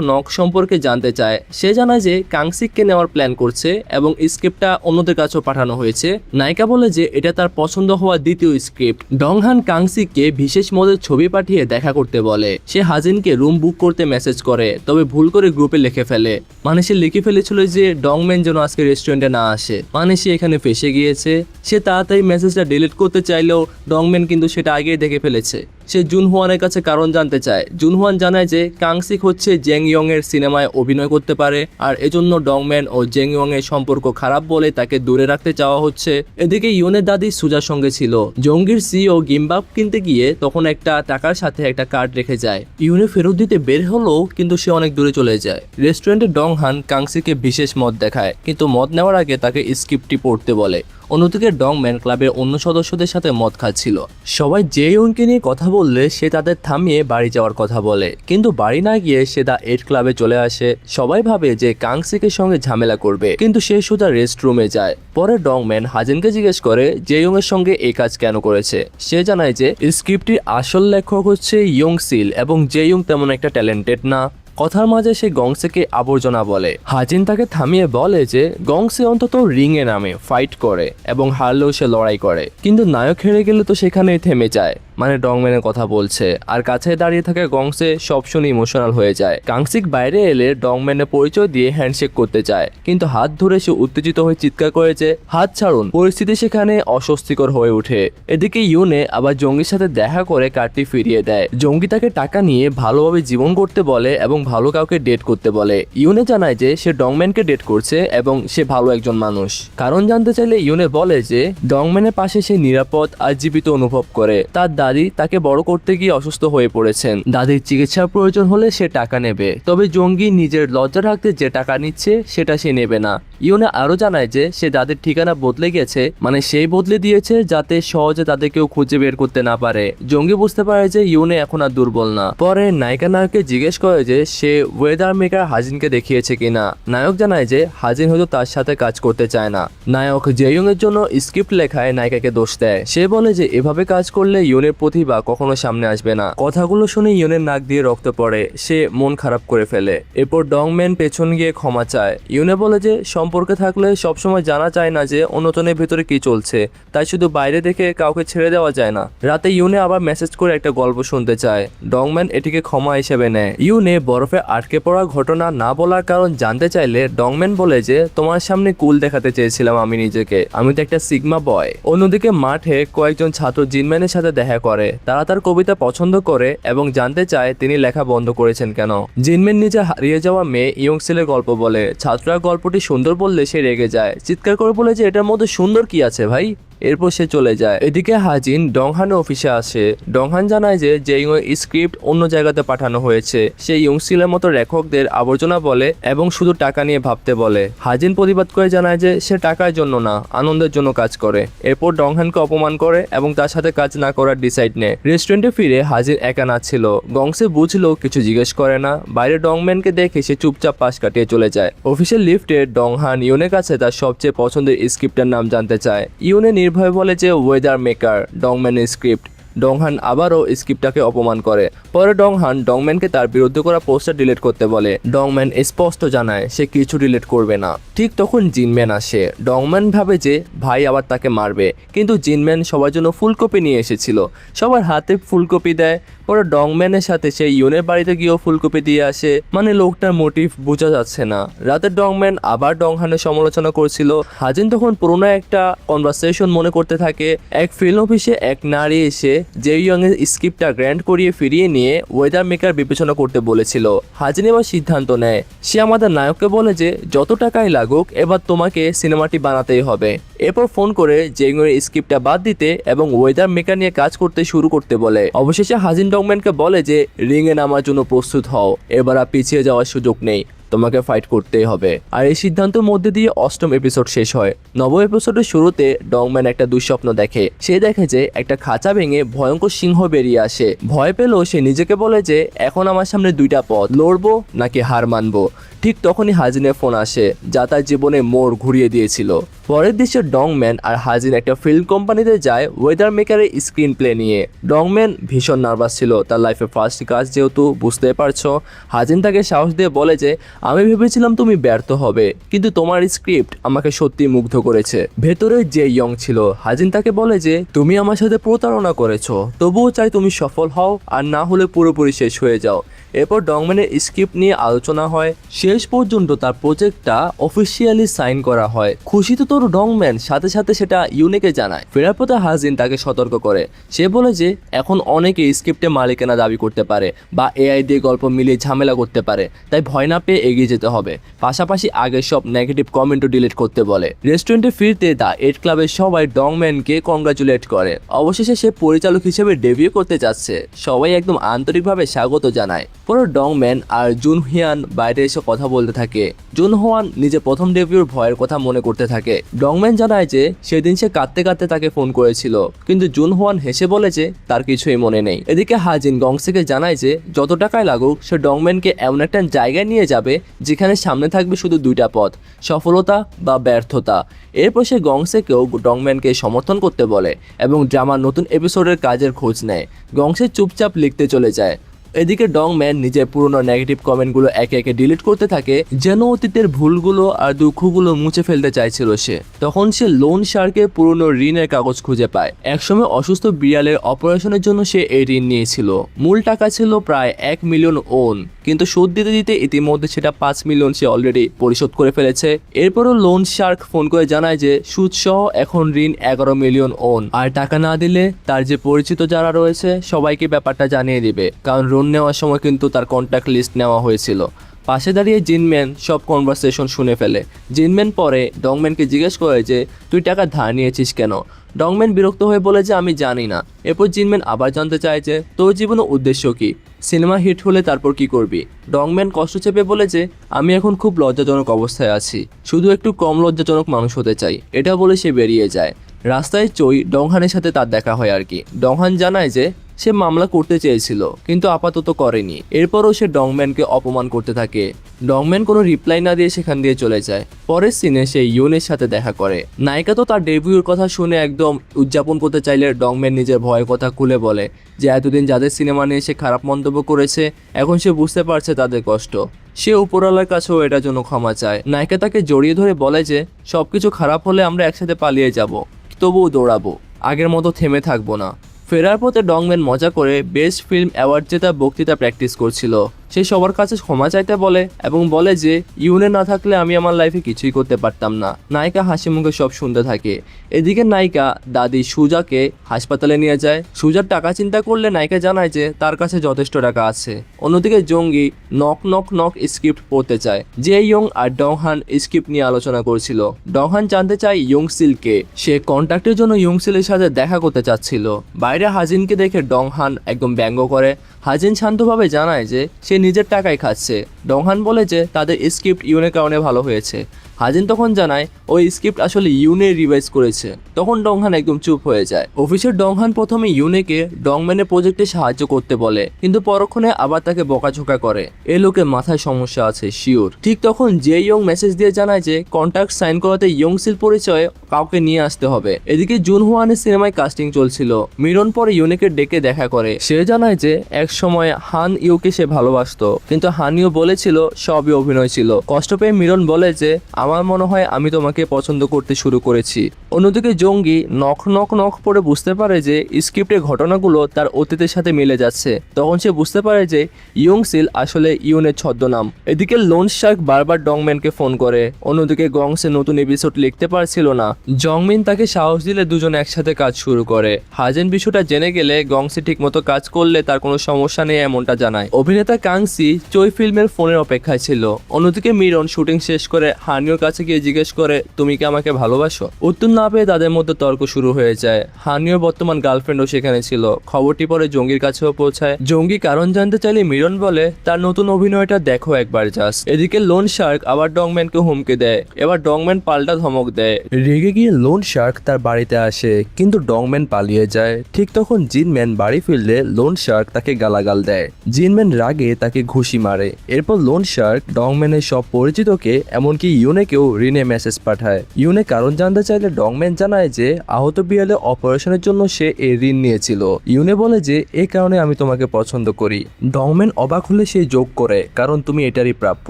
নক সম্পর্কে জানতে চায়। সে জানায় যে কাংসিককে নেওয়ার প্ল্যান করছে এবং স্ক্রিপ্টটা অন্যদের কাছেও পাঠানো হয়েছে। নায়িকা বলে যে এটা তার পছন্দ হওয়া দ্বিতীয় স্ক্রিপ্ট। ডংহান কাংসিককে বিশেষ মদের ছবি পাঠিয়ে দেখা করতে বলে। সে হাজিনকে রুম বুক করতে মেসেজ করে, তবে ভুল করে গ্রুপে লিখে ফেলে। মানে সে লিখে ফেলেছিল যে ডংম্যান যেন আজকে রেস্টুরেন্টে না আসে। মানে সে এখানে ফেসে গিয়েছে। সে তাড়াতাড়ি মেসেজটা ডিলিট করতে চাইলেও ডংম্যান কিন্তু সেটা আগেই দেখে ফেলেছে। সে জুনহুয়ানের কাছে কারণ জানতে চায়। জুনহুয়ান জানায় যে কাংসিক হচ্ছে জেং ইয়ং এর সিনেমায় অভিনয় করতে পারে, আর এজন্য ডংম্যান ও জেং ইয়ং এর সম্পর্ক খারাপ বলে তাকে দূরে রাখতে চাওয়া হচ্ছে। এদিকে ইয়নের দাদি সুজার সঙ্গে ছিল। জঙ্গির সিও গিম্বাব কিনতে গিয়ে তখন একটা টাকার সাথে একটা কার্ড রেখে যায়। ইয়নে ফেরত দিতে বের হলো, কিন্তু সে অনেক দূরে চলে যায়। রেস্টুরেন্টে ডংহান কাংসিকে বিশেষ মদ দেখায়, কিন্তু মদ নেওয়ার আগে তাকে স্ক্রিপ্টটি পড়তে বলে। অন্যদিকে ডংম্যান ক্লাবের অন্য সদস্যদের সাথে মদ খাচ্ছিল। সবাই জেইয়ংকে নিয়ে কথা বললে সে তাদের থামিয়ে বাড়ি যাওয়ার কথা বলে, কিন্তু বাড়ি না গিয়ে সে দ্য 8 ক্লাবে চলে আসে। সবাই ভাবে যে কাংসিকের সঙ্গে ঝামেলা করবে, কিন্তু সে সোজা রেস্ট রুমে যায়। পরে ডংম্যান হাজিনকে জিজ্ঞেস করে জেইয়ং এর সঙ্গে এই কাজ কেন করেছে। সে জানায় যে স্ক্রিপ্টটির আসল লেখক হচ্ছে ইয়ং সিল এবং জেইয়ং তেমন একটা ট্যালেন্টেড না। কথার মাঝে সে গংসেকে আবর্জনা বলে। হাজিন তাকে থামিয়ে বলে যে গংসে অন্তত রিং এ নামে ফাইট করে এবং হারলেও সে লড়াই করে, কিন্তু নায়ক হেরে গেলে তো সেখানেই থেমে যায়। মানে ডংম্যানের কথা বলছে। আর কাছে দাঁড়িয়ে থাকা গংসে সব শুনে ইমোশনাল হয়ে যায়। কাংসিক বাইরে এলে ডংম্যানের পরিচয় দিয়ে হ্যান্ডশেক করতে চায়, কিন্তু হাত ধরে সে উত্তেজিত হয়ে চিৎকার করে যে হাত ছাড়ুন। পরিস্থিতি সেখানে অস্বস্তিকর হয়ে ওঠে। এদিকে ইউনে আবার জঙ্গির সাথে দেখা করে কার্ডটি ফিরিয়ে দেয়। জঙ্গি তাকে টাকা নিয়ে ভালোভাবে জীবন করতে বলে এবং ভালো কাউকে ডেট করতে বলে। ইউনে জানায় যে সে ডংম্যানকে ডেট করছে এবং সে ভালো একজন মানুষ। কারণ জানতে চাইলে ইউনে বলে যে ডংম্যানের পাশে সে নিরাপদ আর জীবিত অনুভব করে। তার দাদি তাকে বড় করতে গিয়ে অসুস্থ হয়ে পড়েছেন। দাদির চিকিৎসার প্রয়োজন হলে সে টাকা নেবে, তবে জঙ্গি নিজের লজ্জা রাখতে যে টাকা নিচ্ছে সেটা সে নেবে না। ইউনে আরো জানায় যে সে দাদির ঠিকানা বদলে গেছে, মানে সেই বদলে দিয়েছে যাতে সহজে তাদের কেউ খুঁজে বের করতে না পারে। জঙ্গি বুঝতে পারে যে ইউনে এখন আর দুর্বল না। পরে নায়িকা নায়ককে জিজ্ঞেস করে যে সে ওয়েদার মেকার হাজিনকে দেখিয়েছে কিনা। নায়ক জানায় যে হাজিন হয়তো তার সাথে কাজ করতে চায় না। নায়ক জেইয়ং এর জন্য স্ক্রিপ্ট লেখায় নায়িকাকে দোষ দেয়। সে বলে যে এভাবে কাজ করলে ইউনের প্রতিভা কখনো সামনে আসবে না। কথাগুলো শুনে ইউনের নাক দিয়ে রক্ত পড়ে। সে মন খারাপ করে ফেলে। এরপর ডংম্যান পেছন গিয়ে ক্ষমা চায়। ইউনে বলে যে সম্পর্কে থাকলে সবসময় জানা যায় না যে অন্যজনের ভেতরে কি চলছে, তাই শুধু বাইরে দেখে কাউকে ছেড়ে দেওয়া যায় না। রাতে ইউনে আবার মেসেজ করে একটা গল্প শুনতে চায়। ডংম্যান এটিকে ক্ষমা হিসেবে নেয়। ইউনে বরফে আটকে পড়া ঘটনা না বলার কারণ জানতে চাইলে ডংম্যান বলে যে তোমার সামনে কুল দেখাতে চেয়েছিলাম আমি নিজেকে, আমি তো একটা সিগমা বয়। অন্যদিকে মাঠে কয়েকজন ছাত্র জিনম্যানের সাথে দেখা করে। তারা তার কবিতা পছন্দ করে এবং জানতে চায় তিনি লেখা বন্ধ করেছেন কেন। জিনম্যান নিজে হারিয়ে যাওয়া মেয়ে ইয়ংসিলের গল্প বলে। ছাত্ররা গল্পটি সুন্দর বললে সে রেগে যায়, চিৎকার করে বলে যে এটার মধ্যে সুন্দর কি আছে ভাই। এরপর সে চলে যায়। এদিকে হাজিন ডংহানের অফিসে আসে। ডংহান জানায় যে জেইয়ং এর স্ক্রিপ্ট অন্য জায়গাতে পাঠানো হয়েছে। সে ইয়ংসিলের মতো লেখকদের আবর্জনা বলে এবং শুধু টাকা নিয়ে ভাবতে বলে। হাজিন প্রতিবাদ করে জানায় যে সে টাকার জন্য না, আনন্দের জন্য কাজ করে। এরপর ডংহানকে অপমান করে এবং তার সাথে কাজ না করার ডিসাইড নেয়। রেস্টুরেন্টে ফিরে হাজিন একা নাচ্ছিল। গংসে বুঝলো, কিছু জিজ্ঞেস করে না। বাইরে ডংম্যানকে দেখে সে চুপচাপ পাশ কাটিয়ে চলে যায়। অফিসের লিফটে ডংহান ইউনের কাছে তার সবচেয়ে পছন্দের স্ক্রিপ্টের নাম জানতে চায়। ইউনে ভয় বলে যে ওয়েদার মেকার ডংম্যানের স্ক্রিপ্ট। ডংহান আবারও স্ক্রিপ্টটাকে অপমান করে। পরে ডংহান ডংম্যানকে তার বিরুদ্ধে করা পোস্টার ডিলিট করতে বলে। ডংম্যান স্পষ্ট জানায় সে কিছু ডিলিট করবে না। ঠিক তখন জিনম্যান আসে। ডংম্যান ভাবে যে ভাই আবার তাকে মারবে, কিন্তু জিনম্যান সবার জন্য ফুলকপি নিয়ে এসেছিল। সবার হাতে ফুলকপি দেয়। পরে ডংম্যানের সাথে সে ইউনের বাড়িতে গিয়েও ফুলকপি দিয়ে আসে। মানে লোকটার মোটিভ বোঝা যাচ্ছে না। রাতে ডংম্যান আবার ডংহানের সমালোচনা করছিল। হাজিন তখন পুরোনো একটা কনভারসেশন মনে করতে থাকে। এক ফিল্ম অফিসে এক নারী এসে জেইয়ং এর স্ক্রিপ্টটা গ্র্যান্ড করিয়ে ফিরিয়ে নিয়ে ওয়েদার মেকার বিবেচনা করতে বলেছিল। হাজিন এবার সিদ্ধান্ত নেয়। সে আমাদের নায়ককে বলে যে যত টাকাই লাগুক এবার তোমাকে সিনেমাটি বানাতেই হবে। এরপর ফোন করে জেইয়ং এর স্ক্রিপ্টটা বাদ দিতে এবং ওয়েদার মেকার নিয়ে কাজ করতে শুরু করতে বলে। অবশেষে হাজিন ডংম্যানকে বলে যে রিং এ নামার জন্য প্রস্তুত হও, এবার আর পিছিয়ে যাওয়ার সুযোগ নেই। তোমাকে ফাইট করতেই হবে। আর এই সিদ্ধান্তের মধ্যে দিয়ে 8ম এপিসোড শেষ হয়। 9ম এপিসোডের শুরুতে ডংম্যান একটা দুঃস্বপ্ন দেখে। সে দেখে যে একটা খাঁচা ভেঙে ভয়ঙ্কর সিংহ বেরিয়ে আসে। ভয় পেলেও সে নিজেকে বলে যে এখন আমার সামনে দুইটা পথ, লড়বো নাকি হার মানবো। ঠিক তখনই হাজিনের ফোন আসে, যা তার জীবনে মোড় ঘুরিয়ে দিয়েছিল। পরের দৃশ্যে ডংম্যান আর হাজিন একটা ফিল্ম কোম্পানিতে যায় ওয়েদার মেকারের স্ক্রিন প্লে নিয়ে। ডংম্যান ভীষণ নার্ভাস ছিল, তার লাইফে ফার্স্ট কাজ যেহেতু, বুঝতে পারছো। হাজিন তাকে সাহস দিয়ে বলে যে আমি ভেবেছিলাম তুমি ব্যর্থ হবে, কিন্তু তোমার স্ক্রিপ্ট আমাকে সত্যি মুগ্ধ করেছে। ভেতরে যে ইয়ং ছিল, হাজিন তাকে বলে যে তুমি আমার সাথে প্রতারণা করেছো, তবুও চাই তুমি সফল হও, আর না হলে পুরোপুরি শেষ হয়ে যাও। এরপর ডংম্যানের স্ক্রিপ্ট নিয়ে আলোচনা হয়। শেষ পর্যন্ত তার প্রজেক্টটা অফিসিয়ালি সাইন করা হয়। খুশিতে তোর ডংম্যান সাথে সাথে সেটা ইউনিকে জানায়। ফেরার পথে হাজিন তাকে সতর্ক করে। সে বলে যে এখন অনেকে স্ক্রিপ্টে মালিকানা দাবি করতে পারে বা এআই দিয়ে গল্প মিলিয়ে ঝামেলা করতে পারে, তাই ভয় না পেয়ে এগিয়ে যেতে হবে। পাশাপাশি আগের সব নেগেটিভ কমেন্টও ডিলিট করতে বলে। রেস্টুরেন্টে ফিরতে দ্য 8 ক্লাবের সবাই ডংম্যানকে কংগ্রাচুলেট করে। অবশেষে সে পরিচালক হিসেবে ডেবিউ করতে যাচ্ছে। সবাই একদম আন্তরিকভাবে স্বাগত জানায়। পরে ডংম্যান আর জুন হিয়ান বাইরে এসে কথা বলতে থাকে। জুন হোয়ান নিজে প্রথম ডেবিউর ভয়ের কথা মনে করতে থাকে। ডংম্যান জানায় যে সেদিন সে কাঁদতে কাঁদতে তাকে ফোন করেছিল, কিন্তু জুন হোয়ান হেসে বলে যে তার কিছুই মনে নেই। এদিকে হাজিন গংসেকে জানায় যে যত টাকায় লাগুক সে ডংম্যানকে এমন একটা জায়গায় নিয়ে যাবে যেখানে সামনে থাকবে শুধু দুইটা পথ, সফলতা বা ব্যর্থতা। এরপর সে গংসেকেও ডংম্যানকে সমর্থন করতে বলে এবং ড্রামার নতুন এপিসোডের কাজের খোঁজ নেয়। গংসে চুপচাপ লিখতে চলে যায়। এদিকে ডংম্যান নিজের পুরনো নেগেটিভ কমেন্টগুলো একে একে ডিলিট করতে থাকে, যেন অতীতের ভুলগুলো আর দুঃখগুলো মুছে ফেলতে চাইছিল সে। তখন সে লোন শার্কের পুরনো ঋণের কাগজ খুঁজে পায়। একসময় অসুস্থ বিড়ালের অপারেশনের জন্য সে এই ঋণ নিয়েছিল। মূল টাকা ছিল প্রায় 1 মিলিয়ন ওন, কিন্তু সুদ দিতে দিতে ইতিমধ্যে সেটা 5 মিলিয়ন সে অলরেডি পরিশোধ করে ফেলেছে। এরপরও লোন শার্ক ফোন করে জানায় যে সুদ সহ এখন ঋণ 11 মিলিয়ন ওন, আর টাকা না দিলে তার যে পরিচিত যারা রয়েছে সবাইকে ব্যাপারটা জানিয়ে দিবে, কারণ লোন নেওয়ার সময় কিন্তু তার কন্ট্যাক্ট লিস্ট নেওয়া হয়েছিল। পাশে দাঁড়িয়ে জিনম্যান সব কনভারসেশন শুনে ফেলে। জিনম্যান পরে ডংম্যানকে জিজ্ঞেস করে যে তুই টাকা ধার নিয়েছিস কেন। ডংম্যান বিরক্ত হয়ে বলে যে আমি জানি না। এরপর জিনম্যান আবার জানতে চায় যে তোর জীবনের উদ্দেশ্য কি, সিনেমা হিট হলে তারপর কি করবি। ডংম্যান কষ্ট চেপে বলে যে আমি এখন খুব লজ্জাজনক অবস্থায় আছি, শুধু একটু কম লজ্জাজনক মানুষ হতে চাই। এটা বলে সে বেরিয়ে যায়। রাস্তায় চই ডংহানের সাথে তার দেখা হয় আর কি। ডংহান জানায় যে সে মামলা করতে চেয়েছিল কিন্তু আপাতত করেনি। এরপরও সে ডংম্যানকে অপমান করতে থাকে। ডংম্যান কোনো রিপ্লাই না দিয়ে সেখান দিয়ে চলে যায়। পরের সিনে সে ইউনের সাথে দেখা করে। নায়িকা তো তার ডেবিউর কথা শুনে একদম উদযাপন করতে চাইলে ডংম্যান নিজের ভয়ের কথা খুলে বলে যে এতদিন যাদের সিনেমা নিয়ে সে খারাপ মন্তব্য করেছে এখন সে বুঝতে পারছে তাদের কষ্ট। সে উপরওয়ালার কাছেও এটার জন্য ক্ষমা চায়। নায়িকা তাকে জড়িয়ে ধরে বলে যে সবকিছু খারাপ হলে আমরা একসাথে পালিয়ে যাব, তবুও দৌড়াবো, আগের মতো থেমে থাকবো না। ফেরার পথে ডংম্যান মজা করে বেস্ট ফিল্ম অ্যাওয়ার্ড জেতা বক্তৃতা প্র্যাকটিস করছিল। সে সবার কাছে ক্ষমা চাইতে বলে এবং বলে যে ইউনে না থাকলে আমি আমার লাইফে কিছুই করতে পারতাম না। নায়িকা হাসি মুখে সব শুনতে থাকে। এদিকে নায়িকা দাদি সুজাকে হাসপাতালে নিয়ে যায়। সুজার টাকা চিন্তা করলে নায়িকা জানায় যে তার কাছে যথেষ্ট টাকা আছে। অন্যদিকে জঙ্গি নক নক নক স্ক্রিপ্ট পড়তে চায়। যে ইয়ং আর ডংহান স্ক্রিপ্ট নিয়ে আলোচনা করছিল। ডংহান জানতে চায় ইয়ংসিলকে। সে কন্ট্যাক্টের জন্য ইয়ংসিলের সাথে দেখা করতে চাচ্ছিল। বাইরে হাজিনকে দেখে ডংহান একদম ব্যঙ্গ করে। হাজিন শান্তভাবে জানায় যে সে নিজের টাকায় খাচ্ছে। ডংহান বলে যে তাদের স্ক্রিপ্ট ইউনের কারণে ভালো হয়েছে। হাজিন তখন জানায় ওই স্ক্রিপ্ট আসলে ইউনে রিভাইজ করেছে। তখন ডংহান একদম চুপ হয়ে যায়। অফিসের ডংহান প্রথমে ইউনেকে ডংম্যানের প্রজেক্টে সাহায্য করতে বলে, কিন্তু পরক্ষণে আবার তাকে বকাঝোকা করে। এ লোকের মাথায় সমস্যা আছে শিওর। ঠিক তখন যে ইয়ং মেসেজ দিয়ে জানায় যে কন্ট্রাক্ট সাইন করাতে ইয়ংসিল পরিচয়ে কাউকে নিয়ে আসতে হবে। এদিকে জুন হোয়ানের সিনেমায় কাস্টিং চলছিল। মিরন পরে ইউনেকে ডেকে দেখা করে। সে জানায় যে এক সময় হান ইউকে সে ভালোবাসতো, কিন্তু হানিও বলেছিল সবই অভিনয় ছিল। কষ্ট পেয়ে মিরন বলে যে আমার মনে হয় আমি তোমাকে পছন্দ করতে শুরু করেছি। অন্যদিকে জঙ্গি নখ নখ নখ পরে বুঝতে পারে যে স্ক্রিপ্টের ঘটনাগুলো তার অতীতের সাথে মিলে যাচ্ছে। তখন সে বুঝতে পারে যে ইয়ংসিল আসলে ইউনের ছদ্মনাম। এদিকে লোন শার্ক বারবার ডংম্যানকে ফোন করে। অন্যদিকে গংসে নতুন এপিসোড লিখতে পারছিল না। জংমিন তাকে সাহস দিলে দুজন একসাথে কাজ শুরু করে। হাজেন বিষয়টা জেনে গেলে গংসে ঠিকমতো কাজ করলে তার কোনো সমস্যা নেই এমনটা জানায়। অভিনেতা কাং কাংসি চই ফিল্মের ফোনের অপেক্ষায় ছিল। অন্যদিকে মিরন শুটিং শেষ করে হানিওর কাছে গিয়ে জিজ্ঞেস করে তুমি কি আমাকে ভালোবাসো। উত্তর না পেয়ে তাদের মধ্যে তর্ক শুরু হয়ে যায়। হানিওর বর্তমান গার্লফ্রেন্ডও সেখানে ছিল। খবরটি পরে জঙ্গির কাছেও পৌঁছায়। জঙ্গি কারণ জানতে চাইলে মিরন বলে তার নতুন অভিনয়টা দেখো একবার জাস্ট। এদিকে লোন শার্ক আবার ডংম্যানকে হুমকি দেয়। এবার ডংম্যান পাল্টা ধমক দেয়। রেগে গিয়ে লোন শার্ক তার বাড়িতে আসে, কিন্তু ডংম্যান পালিয়ে যায়। ঠিক তখন জিনম্যান বাড়ি ফিরলে লোন শার্ক তাকে গালাগাল দেয়। জিনম্যান রাগে তাকে ঘুষি মারে। এরপর লোন শার্ক ডংম্যানের সব পরিচিতকে এমনকি ইউনেকেও ঋণে মেসেজ পাঠায়। ইউনে কারণ জানতে চাইলে ডংম্যান জানায় যে আহত বিড়ালে অপারেশনের জন্য সে এই ঋণ নিয়েছিল। ইউনে বলে যে এই কারণে আমি তোমাকে পছন্দ করি। ডংম্যান অবাক হলে সে যোগ করে কারণ তুমি এটারই প্রাপ্য।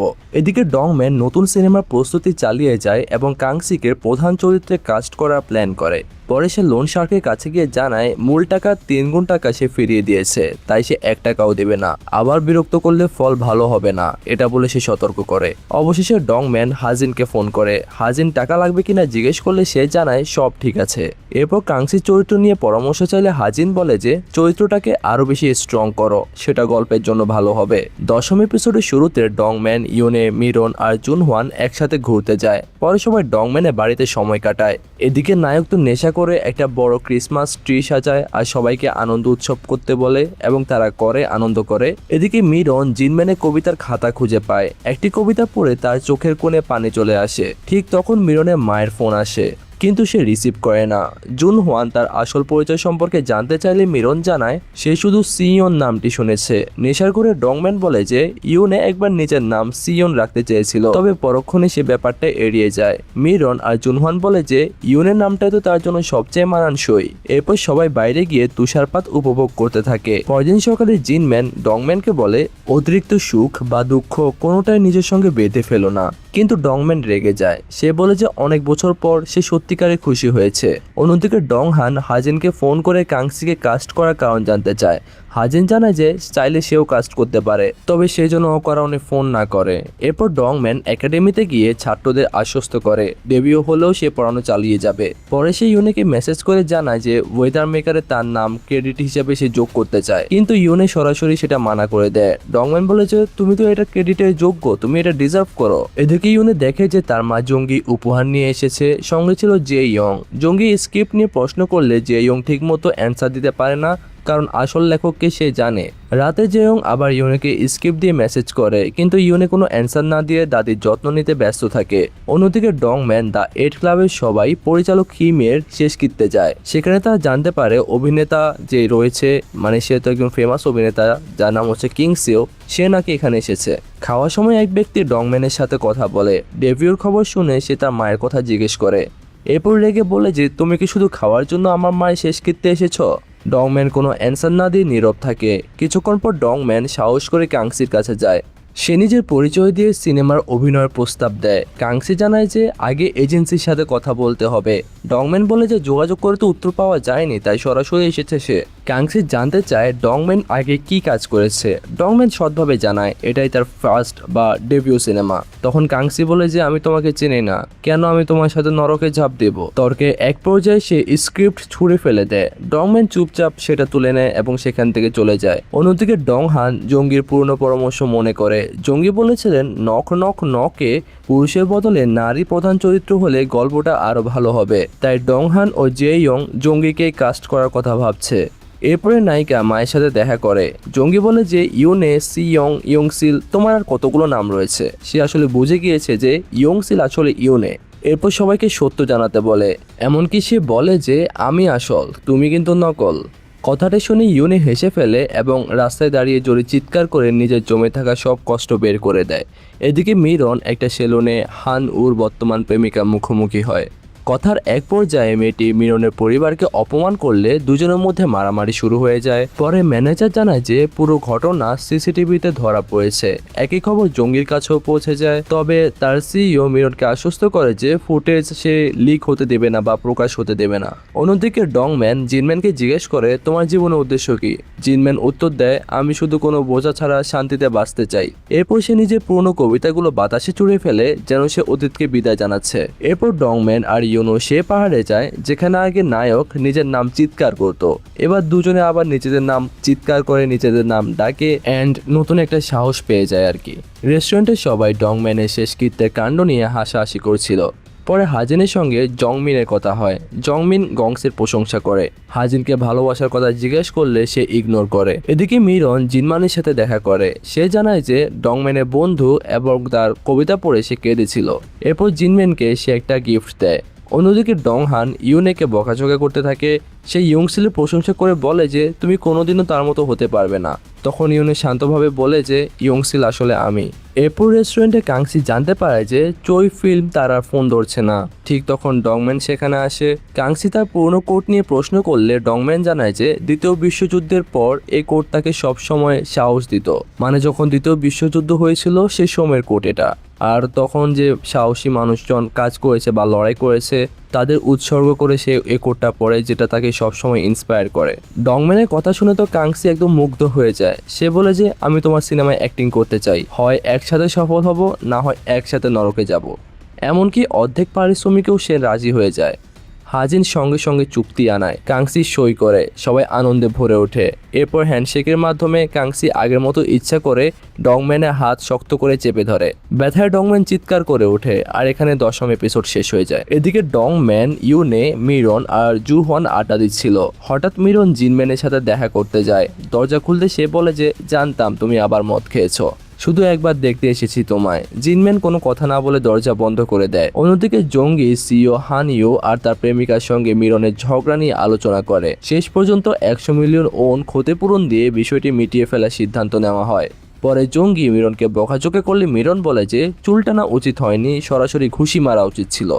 এদিকে ডংম্যান নতুন সিনেমার প্রস্তুতি চালিয়ে যায় এবং কাংসিকে প্রধান চরিত্রে কাস্ট করার প্ল্যান করে। পরে সে লোন শার্কের কাছে গিয়ে জানায় মূল টাকা 3 গুণ টাকা সে ফিরিয়ে দিয়েছে, তাই সে 1 টাকাও দেবে না। আবার বিরক্ত করলে ফল ভালো হবে না, এটা বলে সে সতর্ক করে। অবশেষে ডংম্যান হাজিনকে ফোন করে। হাজিন টাকা লাগবে কিনা জিজ্ঞেস করলে সে জানায় সব ঠিক আছে। এরপর কাংসির চরিত্র নিয়ে পরামর্শ চাইলে হাজিন বলে যে চরিত্রটাকে আরো বেশি স্ট্রং করো, সেটা গল্পের জন্য ভালো হবে। 10ম এপিসোডের শুরুতে ডংম্যান, ইউনে, মিরন আর জুনহওয়ান একসাথে ঘুরতে যায়। পরে সবাই ডংম্যানের বাড়িতে সময় কাটায়। এদিকে নায়ক তো নেশা করে একটা বড় ক্রিসমাস ট্রি সাজায় আর সবাইকে আনন্দ উৎসব করতে বলে এবং তারা করে আনন্দ করে। এদিকে মিরন জিনম্যানের কবিতার খাতা খুঁজে পায়। একটি কবিতা পড়ে তার চোখের কোণে পানি চলে আসে। ঠিক তখন মিরনের মায়ের ফোন আসে, কিন্তু সে রিসিভ করে না। জুনহওয়ান তার আসল পরিচয় সম্পর্কে জানতে চাইলে মিরন জানায় সে শুধু সিয়ন নামটি শুনেছে। নেশার করে ডংম্যান বলে যে ইউনে একবার নিজের নাম সিয়ন রাখতে চেয়েছিল, তবে পরক্ষণে সে ব্যাপারটা এড়িয়ে যায়। মিরন আর জুনহওয়ান বলে যে ইউনের নামটাই তো তার জন্য সবচেয়ে মানানসই। এরপর সবাই বাইরে গিয়ে তুষারপাত উপভোগ করতে থাকে। পরদিন সকালে জিনম্যান ডংম্যানকে বলে অতিরিক্ত সুখ বা দুঃখ কোনোটাই নিজের সঙ্গে বেঁধে ফেলো না। কিন্তু ডংম্যান রেগে যায়। সে বলে যে অনেক বছর পর সে সত্যিকারে খুশি হয়েছে। অন্যদিকে ডংহান হাজিনকে ফোন করে কাংসিকে কাস্ট করার কারণ জানতে চায়। হাজিন জানায় যে চাইলে সেও কাস্ট করতে পারে, তবে সেই জন্য অকারণে ফোন না করে। এরপর ডংম্যান একাডেমিতে গিয়ে ছাত্রদের আশ্বস্ত করে ডেবিউ হলেও সে পড়ানো চালিয়ে যাবে। পরে সে ইউনেকে মেসেজ করে জানায় যে ওয়েদার মেকারে তার নাম ক্রেডিট হিসেবে সে যোগ করতে চায়, কিন্তু ইউনে সরাসরি সেটা মানা করে দেয়। ডংম্যান বলে যে তুমি তো এটা ক্রেডিটের যোগ্য, তুমি এটা ডিজার্ভ করো। এদিকে ইউনে দেখে যে তার মা জঙ্গি উপহার নিয়ে এসেছে, সঙ্গে ছিল জে ইয়ং। জঙ্গি স্ক্রিপ্ট নিয়ে প্রশ্ন করলে জে ইয়ং ঠিক মতো অ্যান্সার দিতে পারে না, কারণ আসল লেখককে সে জানে। রাতে জেয়ং আবার ইউনেকে স্ক্রিপ্ট দিয়ে মেসেজ করে, কিন্তু ইউনে কোনো অ্যান্সার না দিয়ে দাদির যত্ন নিতে ব্যস্ত থাকে। অন্যদিকে ডংম্যান দ্য 8 ক্লাবের সবাই পরিচালক হিমের শেষকৃত্যে যায়। সেখানে তারা জানতে পারে অভিনেতা যে রয়েছে, মানে সে তো একজন ফেমাস অভিনেতা যার নাম হচ্ছে কিং সিও, সে নাকি এখানে এসেছে। খাওয়ার সময় এক ব্যক্তি ডংম্যানের সাথে কথা বলে। ডেবিউর খবর শুনে সে তার মায়ের কথা জিজ্ঞেস করে। এরপর রেগে বলে যে তুমি কি শুধু খাওয়ার জন্য আমার মায়ের শেষকৃত্যে এসেছো? ডংম্যান কোনো অ্যান্সার না দিয়ে নীরব থাকে। কিছুক্ষণ পর ডংম্যান সাহস করে কাংসির কাছে যায়। সে নিজের পরিচয় দিয়ে সিনেমার অভিনয়ের প্রস্তাব দেয়। কাংসি জানায় যে আগে এজেন্সির সাথে কথা বলতে হবে। ডংম্যান বলে যে যোগাযোগ করে তো উত্তর পাওয়া যায়নি, তাই সরাসরি এসেছে সে। কাংসি জানতে চায় ডংম্যান আগে কি কাজ করেছে। ডংম্যান সৎভাবে জানায় এটাই তার ফার্স্ট বা ডেবিউ সিনেমা। তখন কাংসি বলে যে আমি তোমাকে চিনি না, কেন আমি তোমার সাথে নরকে ঝাঁপ দেব। তর্কে এক পর্যায়ে সে স্ক্রিপ্ট ছুঁড়ে ফেলে দেয়। ডংম্যান চুপচাপ সেটা তুলে নেয় এবং সেখান থেকে চলে যায়। অন্যদিকে ডংহান জঙ্গির পুরনো পরামর্শ মনে করে। জঙ্গি বলেছিলেন নকে পুরুষের বদলে নারী প্রধান চরিত্র হলে গল্পটা আরো ভালো হবে, তাই ডংহান ও জে ইয়ং জঙ্গিকে কাস্ট করার কথা ভাবছে। এরপরে নায়িকা মায়ের সাথে দেখা করে। জঙ্গি বলে যে ইউনে, সি ইয়ং, ইয়ংসিল, তোমার আর কতগুলো নাম রয়েছে। সে আসলে বুঝে গিয়েছে যে ইয়ংসিল আসলে ইউনে। এরপর সবাইকে সত্য জানাতে বলে, এমনকি সে বলে যে আমি আসল, তুমি কিন্তু নকল। কথাটা শুনে ইউনে হেসে ফেলে এবং রাস্তায় দাঁড়িয়ে জোরে চিৎকার করে নিজের জমে থাকা সব কষ্ট বের করে দেয়। এদিকে মিরন একটা সেলুনে হান উর বর্তমান প্রেমিকা মুখোমুখি হয়। কথার এক পর্যায়ে মেয়েটি মিরনের পরিবারকে অপমান করলে দুজনের মধ্যে মারামারি শুরু হয়ে যায়। পরে ম্যানেজার জানায় যে পুরো ঘটনা সিসিটিভিতে ধরা পড়েছে। একই খবর জঙ্গির কাছেও পৌঁছে যায়, তবে তার সিইও মিরনকে আশ্বস্ত করে যে ফুটেজ সে লিক হতে দেবে না বা প্রকাশ হতে দেবে না। অন্যদিকে ডংম্যান জিনম্যানকে জিজ্ঞেস করে তোমার জীবনের উদ্দেশ্য কি? জিনম্যান উত্তর দেয় আমি শুধু কোনো বোঝা ছাড়া শান্তিতে বাঁচতে চাই। এরপর সে নিজের পুরনো কবিতাগুলো বাতাসে ছুঁড়ে ফেলে যেন সে অতীতকে বিদায় জানাচ্ছে। এরপর ডংম্যান আর ইউনো সে পাহাড়ে যায় যেখানে আগে নায়ক নিজের নাম চিৎকার করত। এবার দুজনে আবার নিজেদের নাম চিৎকার করে নিজেদের নাম ডাকে অ্যান্ড নতুন একটা সাহস পেয়ে যায় আর কি। রেস্টুরেন্টের সবাই ডংম্যানের শেষকৃত্যের কাণ্ড নিয়ে হাসাহাসি করছিল। পরে হাজিনের সঙ্গে জংমিনের কথা হয়। জংমিন গংসের প্রশংসা করে। হাজিনকে ভালোবাসার কথা জিজ্ঞেস করলে সে ইগনোর করে। এদিকে মিরন জিনমানের সাথে দেখা করে। সে জানায় যে ডংম্যানের বন্ধু এবং তার কবিতা পড়ে সে কেঁদেছিল। এরপর জিনম্যানকে সে একটা গিফট দেয়। অন্যদিকে ডংহান ইউনেকে বকাঝকা করতে থাকে। সে ইয়ংসিলের প্রশংসা করে বলে যে তুমি কোনোদিনও তার মতো হতে পারবে না। তখন ইউনে শান্তভাবে বলে যে ইয়ংসিল আসলে আমি। এরপর রেস্টুরেন্টে কাংসি জানতে পারে যে চই ফিল্ম তার আর ফোন ধরছে না। ঠিক তখন ডংম্যান সেখানে আসে। কাংসি তার পুরনো কোট নিয়ে প্রশ্ন করলে ডংম্যান জানায় যে দ্বিতীয় বিশ্বযুদ্ধের পর এই কোট তাকে সবসময় সাহস দিত। মানে যখন দ্বিতীয় বিশ্বযুদ্ধ হয়েছিল সে সময়ের কোট এটা। আর তখন যে সাহসী মানুষজন কাজ করেছে বা লড়াই করেছে তাদের উৎসর্গ করে সে এই কোটটা পরে, যেটা তাকে সবসময় ইন্সপায়ার করে। ডংম্যানের কথা শুনে তো কাংসি একদম মুগ্ধ হয়ে যায়। সে বলে যে আমি তোমার সিনেমায় অ্যাক্টিং করতে চাই, হয় একসাথে সফল হব না হয় একসাথে নরকে যাব। এমনকি অর্ধেক পারিশ্রমিকেও সে রাজি হয়ে যায়। হাজিন সঙ্গে সঙ্গে চুক্তি আনায়। কাংসি সই করে। সবাই আনন্দে ভরে ওঠে। এরপর হ্যান্ডশেকের মাধ্যমে কাংসি আগের মতো ইচ্ছা করে ডংম্যানের হাত শক্ত করে চেপে ধরে। ব্যথায় ডংম্যান চিৎকার করে ওঠে। আর এখানে 10ম এপিসোড শেষ হয়ে যায়। এদিকে ডংম্যান, ইউনে, মিরন আর জুহওয়ান আড্ডা দিচ্ছিল। হঠাৎ মিরন জিনম্যানের সাথে দেখা করতে যায়। দরজা খুলতে সে বলে যে জানতাম তুমি আবার মদ খেয়েছো, শুধু একবার দেখতে এসেছি তোমায়। জিনম্যান কোনো কথা না বলে দরজা বন্ধ করে দেয়। অন্যদিকে জঙ্গি সিও হানিও আর তার প্রেমিকার সঙ্গে মিরনের ঝগড়া নিয়ে আলোচনা করে। শেষ পর্যন্ত 100 মিলিয়ন ওন ক্ষতিপূরণ দিয়ে বিষয়টি মিটিয়ে ফেলার সিদ্ধান্ত নেওয়া হয়। পরে জঙ্গি মিরনকে বকাঝকা করলে মিরন বলে যে চুল টানা উচিত হয়নি, সরাসরি ঘুষি মারা উচিত ছিল।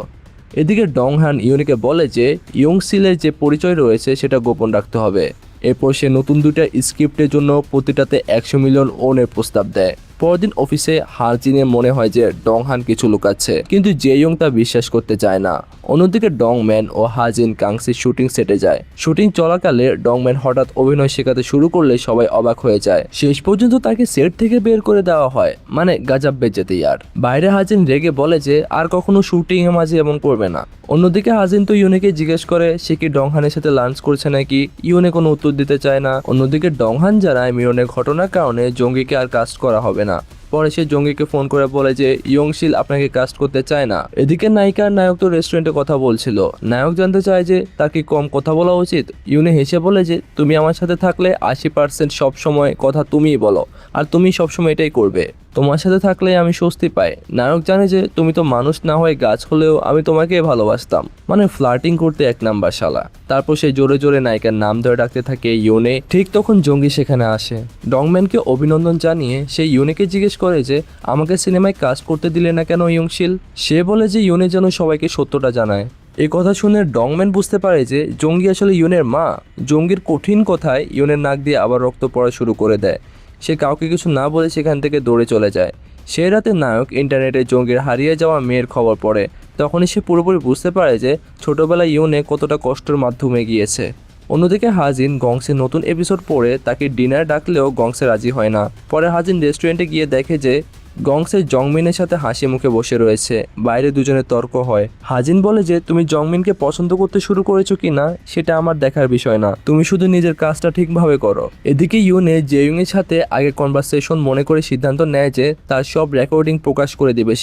এদিকে ডংহান ইউনিকে বলে যে ইয়ংসিলের যে পরিচয় রয়েছে সেটা গোপন রাখতে হবে। এরপর সে নতুন 2টা স্ক্রিপ্টের জন্য প্রতিটাতে 100 মিলিয়ন ওনের প্রস্তাব দেয়। পরদিন অফিসে হাজিনের মনে হয় যে ডংহান কিছু লুকাচ্ছে, কিন্তু জেইয়ং তা বিশ্বাস করতে চায় না। অন্যদিকে ডংম্যান ও হাজিন কাংসির শুটিং সেটে যায়। শুটিং চলাকালে ডংম্যান হঠাৎ অভিনয় শেখাতে শুরু করলে সবাই অবাক হয়ে যায়। শেষ পর্যন্ত তাকে সেট থেকে বের করে দেওয়া হয়। মানে গাজাব বেজেতে ইয়ার। বাইরে হাজিন রেগে বলে যে আর কখনো শুটিং এর মাঝে এমন করবে না। অন্যদিকে হাজিন তো ইউনেকে জিজ্ঞেস করে সে কি ডংহানের সাথে লাঞ্চ করছে নাকি। ইউনে কোনো উত্তর দিতে চায় না। অন্যদিকে ডংহান জানায় মিরনের ঘটনার কারণে জঙ্গিকে আর কাস্ট করা হবে না। পরে সে জঙ্গিকে ফোন করে বলে যে ইয়ংশিল আপনাকে কাস্ট করতে চায় না। এদিকে নায়িকা আর নায়ক তো রেস্টুরেন্টে কথা বলছিল। নায়ক জানতে চায় যে তার কি কম কথা বলা উচিত। ইউনে হেসে বলে যে তুমি আমার সাথে থাকলে 80% সব সময় কথা তুমিই বলো, আর তুমি সবসময় এটাই করবে। তোমার সাথে থাকলে আমি স্বস্তি পাই। নায়ক জানে যে তুমি তো মানুষ না হয়ে গাছ হলেও আমি তোমাকে ভালোবাসতাম। মানে ফ্লার্টিং করতে 1 নাম্বার শালা। তারপর সে জোরে জোরে নায়িকার নাম ধরে ডাকতে থাকে ইউনে। ঠিক তখন জঙ্গি সেখানে আসে। ডংম্যানকে অভিনন্দন জানিয়ে সে ইউনেকে জিজ্ঞেস করে যে আমাকে সিনেমায় কাজ করতে দিলে না কেন ইয়ংশিল। সে বলে যে ইউনে যেন সবাইকে সত্যটা জানায়। এই কথা শুনে ডংম্যান বুঝতে পারে যে জঙ্গি আসলে ইউনের মা। জঙ্গির কঠিন কথায় ইউনের নাক দিয়ে আবার রক্ত পড়া শুরু করে দেয়। সে কাউকে কিছু না বলে সেখান থেকে দৌড়ে চলে যায়। সেই রাতে নায়ক ইন্টারনেটে জঙ্গির হারিয়ে যাওয়া মেয়ের খবর পড়ে। তখনই সে পুরোপুরি বুঝতে পারে যে ছোটবেলায় ইউনে কতটা কষ্টের মাধ্যমে গিয়েছে। অন্যদিকে হাজিন গংসের নতুন এপিসোড পড়ে তাকে ডিনার ডাকলেও গংসে রাজি হয় না। পরে হাজিন রেস্টুরেন্টে গিয়ে দেখে যে গংসের জংমিনের সাথে হাসি মুখে বসে রয়েছে। বাইরে দুজনের তর্ক হয়। হাজিন বলে যে তুমি জংমিনকে পছন্দ করতে শুরু করেছো কিনা সেটা আমার দেখার বিষয় না, তুমি শুধু নিজের কাজটা ঠিকভাবে করো। এদিকে ইউনে জেইয়ং এর সাথে আগের কনভারসেশন মনে করে সিদ্ধান্ত নেয় যে তার সব রেকর্ডিং প্রকাশ করে দিবে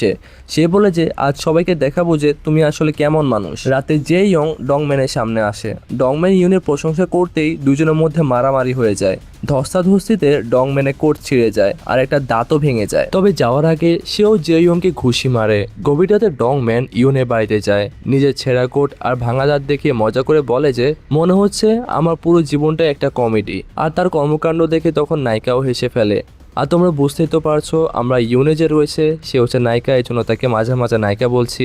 সে বলে যে আজ সবাইকে দেখাবো যে তুমি আসলে কেমন মানুষ। রাতে জেইয়ং ডংম্যানের সামনে আসে। ডংম্যান ইউনের প্রশংসা করতেই দুজনের মধ্যে মারামারি হয়ে যায়। ধস্তাধস্তিতে ডংম্যানের কোট ছিঁড়ে যায় আর একটা দাঁতও ভেঙে যায়। তবে যাওয়ার আগে সেও জেইয়ংকে ঘুষি মারে। গভীর রাতে ডংম্যান ইউনের বাড়িতে যায়। নিজের ছেঁড়া কোট আর ভাঙা দাঁত দেখে মজা করে বলে যে মনে হচ্ছে আমার পুরো জীবনটা একটা কমেডি। আর তার কর্মকাণ্ড দেখে তখন নায়িকাও হেসে ফেলে। আর তোমরা বুঝতেই তো পারছো আমরা ইউনে যে রয়েছে সে হচ্ছে নায়িকা, এই জন্য তাকে মাঝে মাঝে নায়িকা বলছি।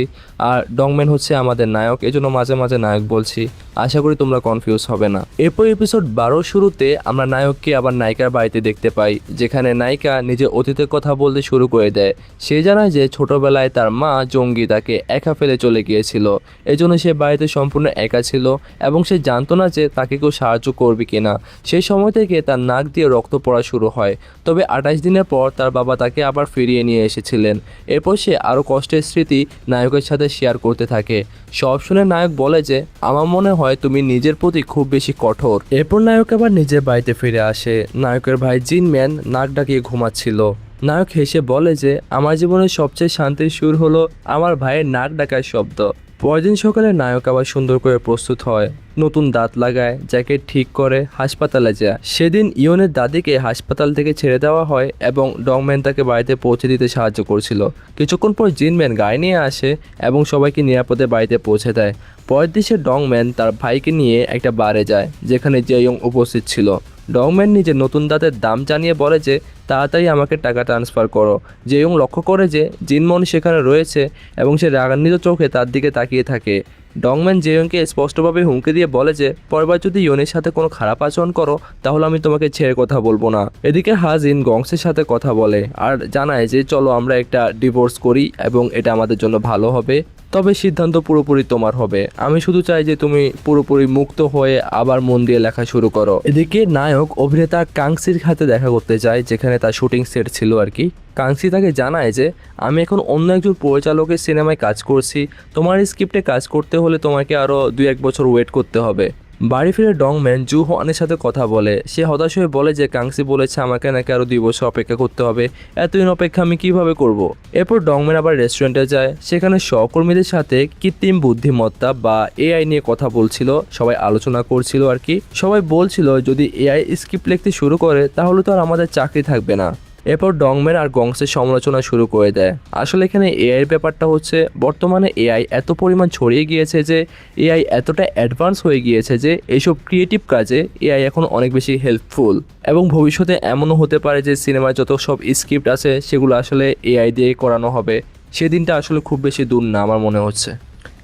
আর ডংম্যান হচ্ছে আমাদের নায়ক, এই জন্য মাঝে মাঝে নায়ক বলছি। আশা করি তোমরা কনফিউজ হবে না। এরপর এপিসোড 12 শুরুতে আমরা নায়ককে আবার নায়িকার বাড়িতে দেখতে পাই, যেখানে নায়িকা নিজের অতীতের কথা বলতে শুরু করে দেয়। সে জানায় যে ছোটবেলায় তার মা জঙ্গি তাকে একা ফেলে চলে গিয়েছিল, এজন্য সে বাড়িতে সম্পূর্ণ একা ছিল এবং সে জানতো না যে তাকে কেউ সাহায্য করবে কিনা। সেই সময় থেকে তার নাক দিয়ে রক্ত পড়া শুরু হয়। তবে 28 দিনের পর তার বাবা তাকে আবার ফিরিয়ে নিয়ে এসেছিলেন। এরপর সে আরও কষ্টের স্মৃতি নায়কের সাথে শেয়ার করতে থাকে। সব শুনে নায়ক বলে যে আমার মনে হয় তুমি নিজের প্রতি খুব বেশি কঠোর। এরপর নায়ক আবার নিজের বাড়িতে ফিরে আসে। নায়কের ভাই জিনম্যান নাক ডাকিয়ে ঘুমাচ্ছিল। নায়ক হেসে বলে যে আমার জীবনের সবচেয়ে শান্তির সুর হলো আমার ভাইয়ের নাক ডাকার শব্দ। পরদিন সকালে নায়ক আবার সুন্দর করে প্রস্তুত হয়, নতুন দাঁত লাগায়, জ্যাকেট ঠিক করে হাসপাতালে যায়। সেদিন ইয়নের দাদিকে হাসপাতাল থেকে ছেড়ে দেওয়া হয় এবং ডংম্যান তাকে বাড়িতে পৌঁছে দিতে সাহায্য করছিল। কিছুক্ষণ পর জিনম্যান গাড়ি নিয়ে আসে এবং সবাইকে নিরাপদে বাড়িতে পৌঁছে দেয়। পরের দিন ডংম্যান তার ভাইকে নিয়ে একটা বারে যায়, যেখানে জেয়ং উপস্থিত ছিল। ডংম্যান নিজের নতুন দাঁতের দাম জানিয়ে বলে যে তাড়াতাড়ি আমাকে টাকা ট্রান্সফার করো। জেয়ং লক্ষ্য করে যে জিনমন সেখানে রয়েছে এবং সে রাগান্বিত চোখে তার দিকে তাকিয়ে থাকে। ডংম্যান জেয়ংকে স্পষ্টভাবে হুমকি দিয়ে বলে যে পরবার যদি ইয়নের সাথে কোনো খারাপ আচরণ করো তাহলে আমি তোমাকে ছেড়ে কথা বলবো না। এদিকে হাজিন গংসের সাথে কথা বলে আর জানায় যে চলো আমরা একটা ডিভোর্স করি এবং এটা আমাদের জন্য ভালো হবে, তবে সিদ্ধান্ত পুরোপুরি তোমার হবে। আমি শুধু চাই যে তুমি পুরোপুরি মুক্ত হয়ে আবার মন দিয়ে লেখা শুরু করো। এদিকে নায়ক অভিনেতা কাংসির সাথে দেখা করতে যায়, যেখানে তার শুটিং সেট ছিল আর কি। কাংসি তাকে জানায় যে আমি এখন অন্য একজন পরিচালকের সিনেমায় কাজ করছি, তোমার স্ক্রিপ্টে কাজ করতে হলে তোমাকে আরও 2-1 বছর ওয়েট করতে হবে। বাড়ি ফিরে ডংম্যান জু হোয়ানের সাথে কথা বলে। সে হতাশ হয়ে বলে যে কাংসি বলেছে আমাকে নাকি আরও 2 বছর অপেক্ষা করতে হবে, এতদিন অপেক্ষা আমি কিভাবে করব। এরপর ডংম্যান আবার রেস্টুরেন্টে যায়, সেখানে সহকর্মীদের সাথে কৃত্রিম বুদ্ধিমত্তা বা এআই নিয়ে কথা বলছিল। সবাই আলোচনা করছিল আর কি। সবাই বলছিল যদি এআই স্ক্রিপ্ট লিখতে শুরু করে তাহলে তো আর আমাদের চাকরি থাকবে না। এরপর ডংম্যান আর গংসের সমালোচনা শুরু করে দেয়। আসলে এখানে এআইয়ের ব্যাপারটা হচ্ছে বর্তমানে এআই এত পরিমাণ ছড়িয়ে গিয়েছে যে এআই এতটা অ্যাডভান্স হয়ে গিয়েছে যে এইসব ক্রিয়েটিভ কাজে এআই এখন অনেক বেশি হেল্পফুল এবং ভবিষ্যতে এমনও হতে পারে যে সিনেমার যত সব স্ক্রিপ্ট আছে সেগুলো আসলে এআই দিয়ে করানো হবে। সেদিনটা আসলে খুব বেশি দূর না আমার মনে হচ্ছে।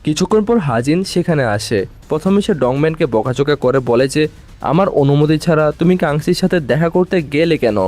কিছুক্ষণ পর হাজিন সেখানে আসে। প্রথমে সে ডংম্যানকে বকাঝকা করে বলে যে আমার অনুমতি ছাড়া তুমি কাংসির সাথে দেখা করতে গেলে কেন?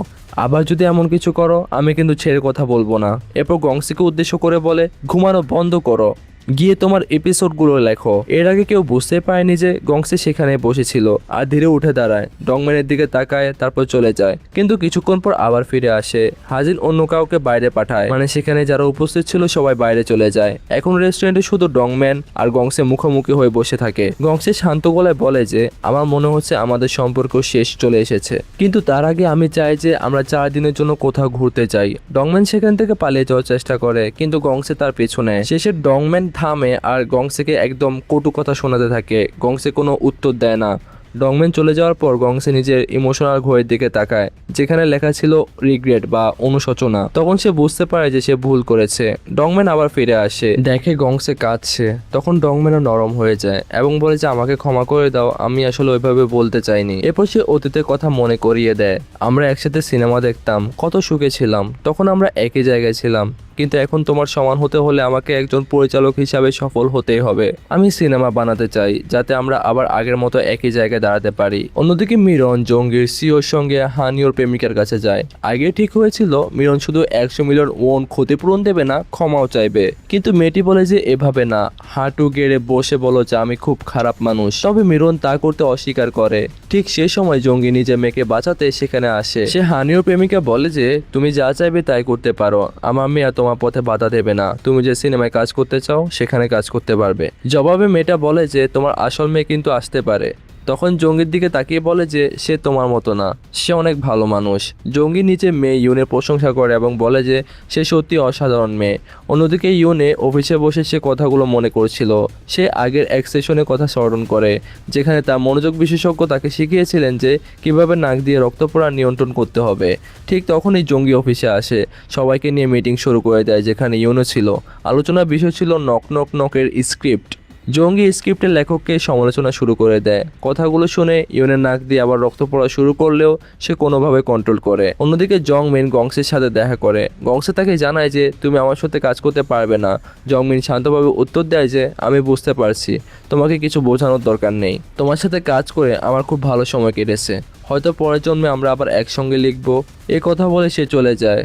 আবার যদি এমন কিছু করো আমি কিন্তু ছেড়ে কথা বলবো না। এরপর গংসিকে উদ্দেশ্য করে বলে ঘুমানো বন্ধ করো, গিয়ে তোমার এপিসোডগুলো লেখো। এর আগে কেউ বুঝতে পারেনি যে গংসি সেখানে বসেছিল আর ধীরে উঠে দাঁড়ায়, ডংম্যানের দিকে তাকায়, তারপর চলে যায়। কিন্তু কিছুক্ষণ পর আবার ফিরে আসে। হাজিন অন্য কাউকে বাইরে পাঠায়, মানে সেখানে যারা উপস্থিত ছিল সবাই বাইরে চলে যায়। এখন রেস্টুরেন্টে শুধু ডংম্যান আর গংসে মুখোমুখি হয়ে বসে থাকে। গংসে শান্ত গলায় বলে যে আমার মনে হচ্ছে আমাদের সম্পর্ক শেষ চলে এসেছে, কিন্তু তার আগে আমি চাই যে আমরা 4 দিনের জন্য কোথাও ঘুরতে যাই। ডংম্যান সেখান থেকে পালিয়ে যাওয়ার চেষ্টা করে, কিন্তু গংসে তার পেছনে। শেষে ডংম্যান থামে আর গংসেকে একদম কটু কথা শোনাতে থাকে। গংসে কোনো উত্তর দেয় না। ডংম্যান চলে যাওয়ার পর গংসে নিজের ইমোশনাল ঘড়ির দিকে তাকায়, যেখানে লেখা ছিল রিগ্রেট বা অনুশোচনা। তখন সে বুঝতে পারে যে সে ভুল করেছে। ডংম্যান আবার ফিরে আসে, দেখে গংসে কাঁদছে। তখন ডংম্যানও নরম হয়ে যায় এবং বলে যে আমাকে ক্ষমা করে দাও, আমি আসলে ওইভাবে বলতে চাইনি। এরপর সে অতীতের কথা মনে করিয়ে দেয়, আমরা একসাথে সিনেমা দেখতাম, কত সুখে ছিলাম, তখন আমরা একই জায়গায় ছিলাম, কিন্তু এখন তোমার সমান হতে হলে আমাকে একজন পরিচালক হিসাবে সফল হতেই হবে। আমি সিনেমা বানাতে চাই যাতে আমরা আবার আগের মতো একই জায়গায় দাঁড়াতে পারি। অন্যদিকে মিরন জঙ্গির সিওর সঙ্গে হানিওর প্রেমিকার কাছে যায়। আগে ঠিক হয়েছিল মিরন শুধু 100 মিলিয়ন ওন ক্ষতিপূরণ দেবে না, ক্ষমাও চাইবে, কিন্তু মেয়েটি বলে যে এভাবে না, হাঁটু গেড়ে বসে বলো যে আমি খুব খারাপ মানুষ। তবে মিরন তা করতে অস্বীকার করে। ঠিক সেই সময় জঙ্গি নিজে মেয়েকে বাঁচাতে সেখানে আসে। সে হানিওর প্রেমিকা বলে যে তুমি যা চাইবে তাই করতে পারো, আমার মেয়ে তোমার পথে বাধা দেবে না, তুমি যে সিনেমায় কাজ করতে চাও সেখানে কাজ করতে পারবে। জবাবে মেয়েটা বলে যে তোমার আসল মেয়ে কিন্তু আসতে পারে। তখন জঙ্গির দিকে তাকিয়ে বলে যে সে তোমার মতো না, সে অনেক ভালো মানুষ। জঙ্গি নিচে মেয়ে ইউনের প্রশংসা করে এবং বলে যে সে সত্যি অসাধারণ মেয়ে। অন্যদিকে ইউনে অফিসে বসে সে কথাগুলো মনে করছিল। সে আগের এক সেশনের কথা স্মরণ করে, যেখানে তার মনোযোগ বিশেষজ্ঞ তাকে শিখিয়েছিলেন যে কিভাবে নাক দিয়ে রক্ত পড়া নিয়ন্ত্রণ করতে হবে। ঠিক তখনই জঙ্গি অফিসে আসে, সবাইকে নিয়ে মিটিং শুরু করে দেয়, যেখানে ইউনো ছিল। আলোচনার বিষয় ছিল নক নক নকের স্ক্রিপ্ট। জঙ্গি স্ক্রিপ্টের লেখককে সমালোচনা শুরু করে দেয়। কথাগুলো শুনে ইউনের নাক দিয়ে আবার রক্ত পড়া শুরু করলেও সে কোনোভাবে কন্ট্রোল করে। অন্যদিকে জংমিন গংসের সাথে দেখা করে। গংসে তাকে জানায় যে তুমি আমার সাথে কাজ করতে পারবে না। জংমিন শান্তভাবে উত্তর দেয় যে আমি বুঝতে পারছি, তোমাকে কিছু বোঝানোর দরকার নেই। তোমার সাথে কাজ করে আমার খুব ভালো সময় কেটেছে, হয়তো পরের জন্মে আমরা আবার একসঙ্গে লিখবো। এ কথা বলে সে চলে যায়।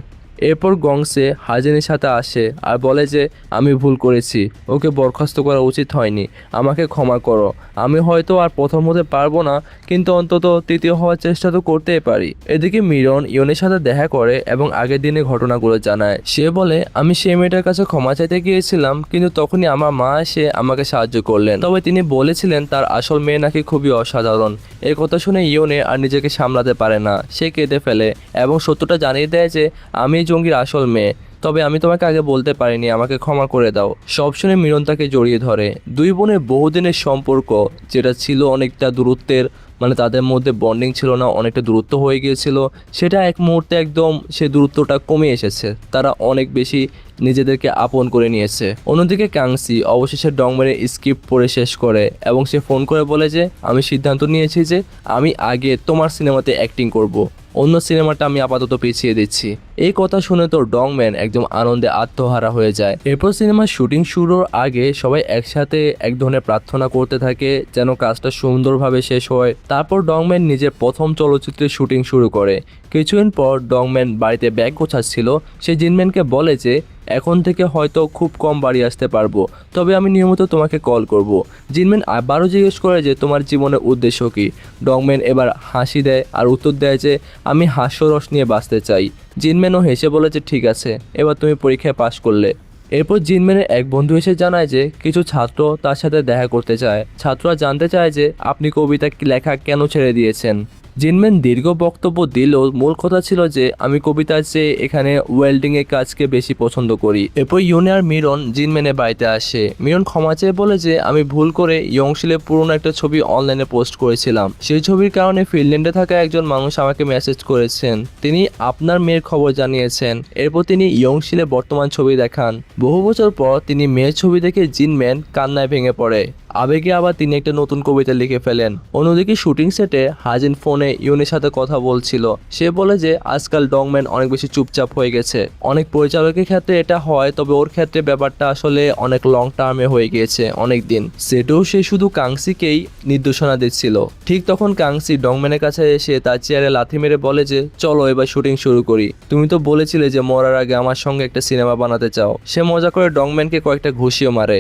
এরপর গংসে হাজিনের সাথে আসে আর বলে যে আমি ভুল করেছি, ওকে বরখাস্ত করা উচিত হয়নি, আমাকে ক্ষমা করো। আমি হয়তো আর প্রথম হতে পারবো না, কিন্তু অন্তত তৃতীয় হওয়ার চেষ্টা তো করতেই পারি। এদিকে মিরন ইয়নের সাথে দেখা করে এবং আগের দিনের ঘটনাগুলো জানায়। সে বলে আমি সেই মেয়েটার কাছে ক্ষমা চাইতে গিয়েছিলাম, কিন্তু তখনই আমার মা এসে আমাকে সাহায্য করলেন। তবে তিনি বলেছিলেন তার আসল মেয়ে নাকি খুবই অসাধারণ। এই কথা শুনে ইয়নে আর নিজেকে সামলাতে পারে না, সে কেঁদে ফেলে এবং সত্যটা জানিয়ে দেয় যে আমি জঙ্গির আসল মেয়ে, তবে আমি তোমাকে আগে বলতে পারিনি, আমাকে ক্ষমা করে দাও। সব শুনে মিরন তাকে জড়িয়ে ধরে। দুই বোনের বহুদিনের সম্পর্ক, যেটা ছিল অনেকটা দূরত্বের, মানে তাদের মধ্যে বন্ডিং ছিল না, অনেকটা দূরত্ব হয়ে গিয়েছিল, সেটা এক মুহূর্তে একদম সে দূরত্বটা কমে এসেছে। তারা অনেক বেশি নিজেদেরকে আপন করে নিয়েছে। অন্যদিকে কাংসি অবশেষে ডংম্যানের স্ক্রিপ্ট পড়ে শেষ করে এবং সে ফোন করে বলে যে আমি সিদ্ধান্ত নিয়েছি যে আমি আগে তোমার সিনেমাতে অ্যাক্টিং করব, অন্য সিনেমাটা আমি আপাতত পিছিয়ে দিচ্ছি। এই কথা শুনে তো ডংম্যান একদম আনন্দে আত্মহারা হয়ে যায়। এরপর সিনেমার শুটিং শুরুর আগে সবাই একসাথে এক ধরনের প্রার্থনা করতে থাকে যেন কাজটা সুন্দরভাবে শেষ হয়। তারপর ডংম্যান নিজের প্রথম চলচ্চিত্রের শুটিং শুরু করে। কিছুদিন পর ডংম্যান বাড়িতে ব্যাগ গোছাচ্ছিল। সে জিনম্যানকে বলে যে এখন থেকে হয়তো খুব কম বাড়ি আসতে পারবো, তবে আমি নিয়মিত তোমাকে কল করব। জিনম্যান আবারও জিজ্ঞেস করে যে তোমার জীবনের উদ্দেশ্য কী। ডংম্যান এবার হাসি দেয় আর উত্তর দেয় যে আমি হাস্যরস নিয়ে বাঁচতে চাই। জিনম্যানও হেসে বলে যে ঠিক আছে, এবার তুমি পরীক্ষায় পাশ করলে। এরপর জিনম্যানের এক বন্ধু এসে জানায় যে কিছু ছাত্র তার সাথে দেখা করতে চায়। ছাত্ররা জানতে চায় যে আপনি কবিতা লেখা কেন ছেড়ে দিয়েছেন। জিনম্যান দীর্ঘ বক্তব্য দিলেও মূল কথা ছিল যে আমি কবিতার চেয়ে এখানে ওয়েল্ডিংয়ের কাজকে বেশি পছন্দ করি। এরপর ইয়নে আর মিরন জিনম্যানের বাড়িতে আসে। মিরন ক্ষমা চেয়ে বলে যে আমি ভুল করে ইয়ংশিলের পুরনো একটা ছবি অনলাইনে পোস্ট করেছিলাম। সেই ছবির কারণে ফিনল্যান্ডে থাকা একজন মানুষ আমাকে মেসেজ করেছেন, তিনি আপনার মেয়ের খবর জানিয়েছেন। এরপর তিনি ইয়ংশিলের বর্তমান ছবি দেখান। বহু বছর পর তিনি মেয়ের ছবি দেখে জিনম্যান কান্নায় ভেঙে পড়ে। আবেগে আবার তিনি একটা নতুন কবিতা লিখে ফেলেন। অন্যদিকে শুটিং সেটে হাজিন ফোনে ইউনের সাথে কথা বলছিল। সে বলে যে আজকাল ডংম্যান অনেক বেশি চুপচাপ হয়ে গেছে। অনেক পরিচালকের ক্ষেত্রে এটা হয়, তবে ওর ক্ষেত্রে ব্যাপারটা আসলে অনেক লং টার্মে হয়ে গিয়েছে, অনেক দিন। সেটাও সে শুধু কাংসিকেই নির্দেশনা দিচ্ছিল। ঠিক তখন কাংসি ডংম্যানের কাছে এসে তার চেয়ারে লাথি মেরে বলে যে চলো এবার শুটিং শুরু করি, তুমি তো বলেছিলে যে মরার আগে আমার সঙ্গে একটা সিনেমা বানাতে চাও। সে মজা করে ডংম্যানকে কয়েকটা ঘুষিও মারে।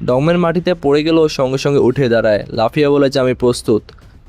ডংম্যান মাটিতে পড়ে গেলেও সঙ্গে সঙ্গে উঠে দাঁড়ায়, লাফিয়ে বলে যে আমি প্রস্তুত।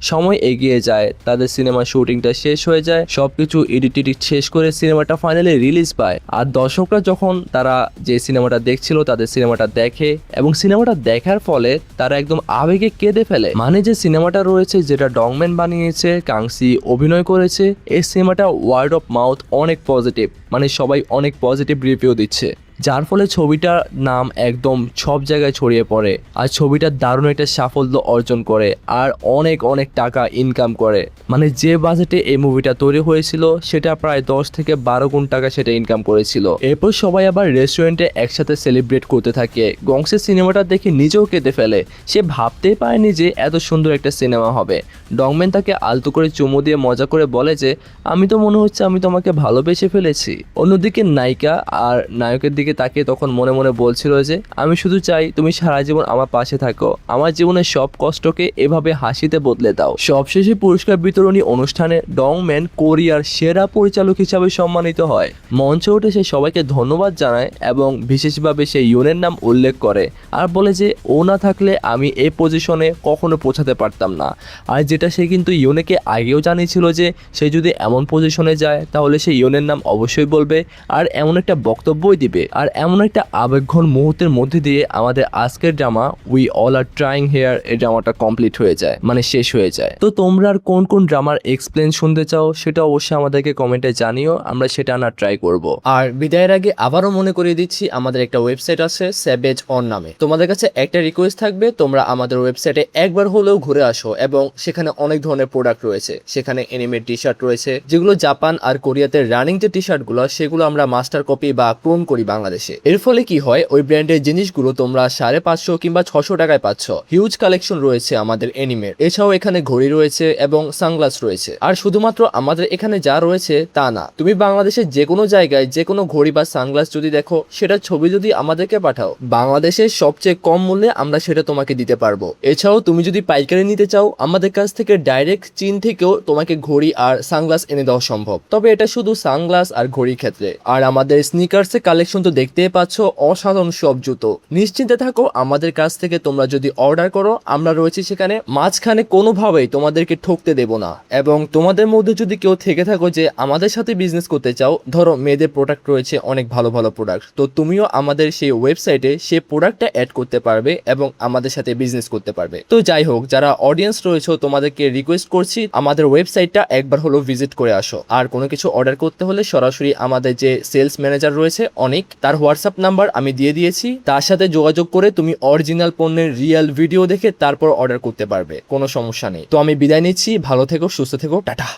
সময় এগিয়ে যায়, তাদের সিনেমার শুটিংটা শেষ হয়ে যায়, সবকিছু এডিট শেষ করে সিনেমাটা ফাইনালি রিলিজ পায়। আর দর্শকরা যখন তারা যে সিনেমাটা দেখছিল তাদের সিনেমাটা দেখে এবং সিনেমাটা দেখার ফলে তারা একদম আবেগে কেঁদে ফেলে। মানে যে সিনেমাটা রয়েছে যেটা ডংম্যান বানিয়েছে, কাংসি অভিনয় করেছে, এই সিনেমাটা ওয়ার্ড অফ মাউথ অনেক পজিটিভ, মানে সবাই অনেক পজিটিভ রিভিউ দিচ্ছে, যার ফলে ছবিটার নাম একদম সব জায়গায় ছড়িয়ে পড়ে। আর ছবিটা দারুণ একটা সাফল্য অর্জন করে আর অনেক অনেক টাকা ইনকাম করে। মানে যে বাজেটে এই মুভিটা তৈরি হয়েছিল সেটা প্রায় 10 থেকে 12 গুণ টাকা সেটা ইনকাম করেছিল। এরপর সবাই আবার রেস্টুরেন্টে একসাথে সেলিব্রেট করতে থাকে। গংসের সিনেমাটা দেখে নিজেও কেঁদে ফেলে। সে ভাবতেই পারেনি যে এত সুন্দর একটা সিনেমা হবে। ডংম্যান তাকে আলতো করে চুমু দিয়ে মজা করে বলে যে আমি তো মনে হচ্ছে আমি তোমাকে ভালোবেসে ফেলেছি। অন্যদিকে নায়িকা আর নায়কের দিকে তাকে তখন মনে মনে বলছিল যে আমি শুধু চাই তুমি সারা জীবন আমার পাশে থাকো, আমার জীবনের সব কষ্টকে এভাবে হাসিতে বদলে দাও। সবশেষে পুরস্কার বিতরণী অনুষ্ঠানে ডংম্যান কোরিয়ার সেরা পরিচালক হিসাবে সম্মানিত হয়। মঞ্চে উঠে সে সবাইকে ধন্যবাদ জানায় এবং বিশেষভাবে সে ইউনের নাম উল্লেখ করে আর বলে যে ও না থাকলে আমি এই পজিশনে কখনো পৌঁছাতে পারতাম না। আর যেটা সে কিন্তু ইউনেকে আগেও জানিয়েছিল যে সে যদি এমন পজিশনে যায় তাহলে সে ইউনের নাম অবশ্যই বলবে আর এমন একটা বক্তব্যই দিবে। আর এমন একটা আবেগঘন মুহূর্তের মধ্যে দিয়ে আমাদের আজকের drama we all are trying here এই ড্রামাটা কমপ্লিট হয়ে যায়, মানে শেষ হয়ে যায়। তো তোমরা আর কোন কোন ড্রামার এক্সপ্লেন শুনতে চাও সেটা অবশ্যই আমাদেরকে কমেন্টে জানিও, আমরা সেটা আনার ট্রাই করব। আর বিদায়ের আগে আবারও মনে করিয়ে দিচ্ছি আমাদের একটা ওয়েবসাইট আছে স্যাভেজ অন নামে। তোমাদের কাছে একটা রিকোয়েস্ট থাকবে, তোমরা আমাদের ওয়েবসাইটে একবার হলেও ঘুরে আসো এবং সেখানে অনেক ধরনের প্রোডাক্ট রয়েছে। সেখানে এনিমের টি শার্ট রয়েছে যেগুলো জাপান আর কোরিয়াতে রানিং যে টি শার্টগুলো সেগুলো আমরা মাস্টার কপি বা ক্লোন করি বাংলা বাংলাদেশে। এর ফলে কি হয়, ওই ব্র্যান্ডের জিনিসগুলো তোমরা 550 কিংবা 600 টাকায় পাচ্ছ। হিউজ কালেকশন রয়েছে আমাদের এনিমের, এছাড়াও এখানে ঘড়ি রয়েছে এবং সানগ্লাস রয়েছে। আর শুধুমাত্র আমাদের এখানে যা রয়েছে তা না, তুমি বাংলাদেশের যে কোনো জায়গায় যে কোনো ঘড়ি বা সানগ্লাস যদি দেখো, সেটার ছবি যদি আমাদেরকে পাঠাও, বাংলাদেশের সবচেয়ে কম মূল্যে আমরা সেটা তোমাকে দিতে পারবো। এছাড়াও তুমি যদি পাইকারি নিতে চাও, আমাদের কাছ থেকে ডাইরেক্ট চীন থেকেও তোমাকে ঘড়ি আর সানগ্লাস এনে দেওয়া সম্ভব। তবে এটা শুধু সানগ্লাস আর ঘড়ির ক্ষেত্রে। আর আমাদের স্নিকার্সের কালেকশন তো দেখতেই পাচ্ছ, অসাধারণ সব জুতো। নিশ্চিন্তে থাকো, আমাদের কাছ থেকে তোমরা যদি অর্ডার করো, আমরা রয়েছি সেখানে, মাঝখানে কোনোভাবেই তোমাদেরকে ঠকতে দেব না। এবং তোমাদের মধ্যে যদি কেউ থেকে থাকো যে আমাদের সাথে বিজনেস করতে চাও, ধরো মেয়েদের প্রোডাক্ট রয়েছে অনেক ভালো ভালো প্রোডাক্ট, তো তুমিও আমাদের সেই ওয়েবসাইটে সেই প্রোডাক্টটা অ্যাড করতে পারবে এবং আমাদের সাথে বিজনেস করতে পারবে। তো যাই হোক, যারা অডিয়েন্স রয়েছে তোমাদেরকে রিকোয়েস্ট করছি, আমাদের ওয়েবসাইটটা একবার হলো ভিজিট করে আসো। আর কোনো কিছু অর্ডার করতে হলে সরাসরি আমাদের যে সেলস ম্যানেজার রয়েছে অনেক, তার হোয়াটসঅ্যাপ নাম্বার আমি দিয়ে দিয়েছি, তার সাথে যোগাযোগ করে তুমি অরিজিনাল পণ্যের রিয়েল ভিডিও দেখে তারপর অর্ডার করতে পারবে, কোনো সমস্যা নেই। তো আমি বিদায় নিচ্ছি, ভালো থেকো, সুস্থ থেকো, টাটা।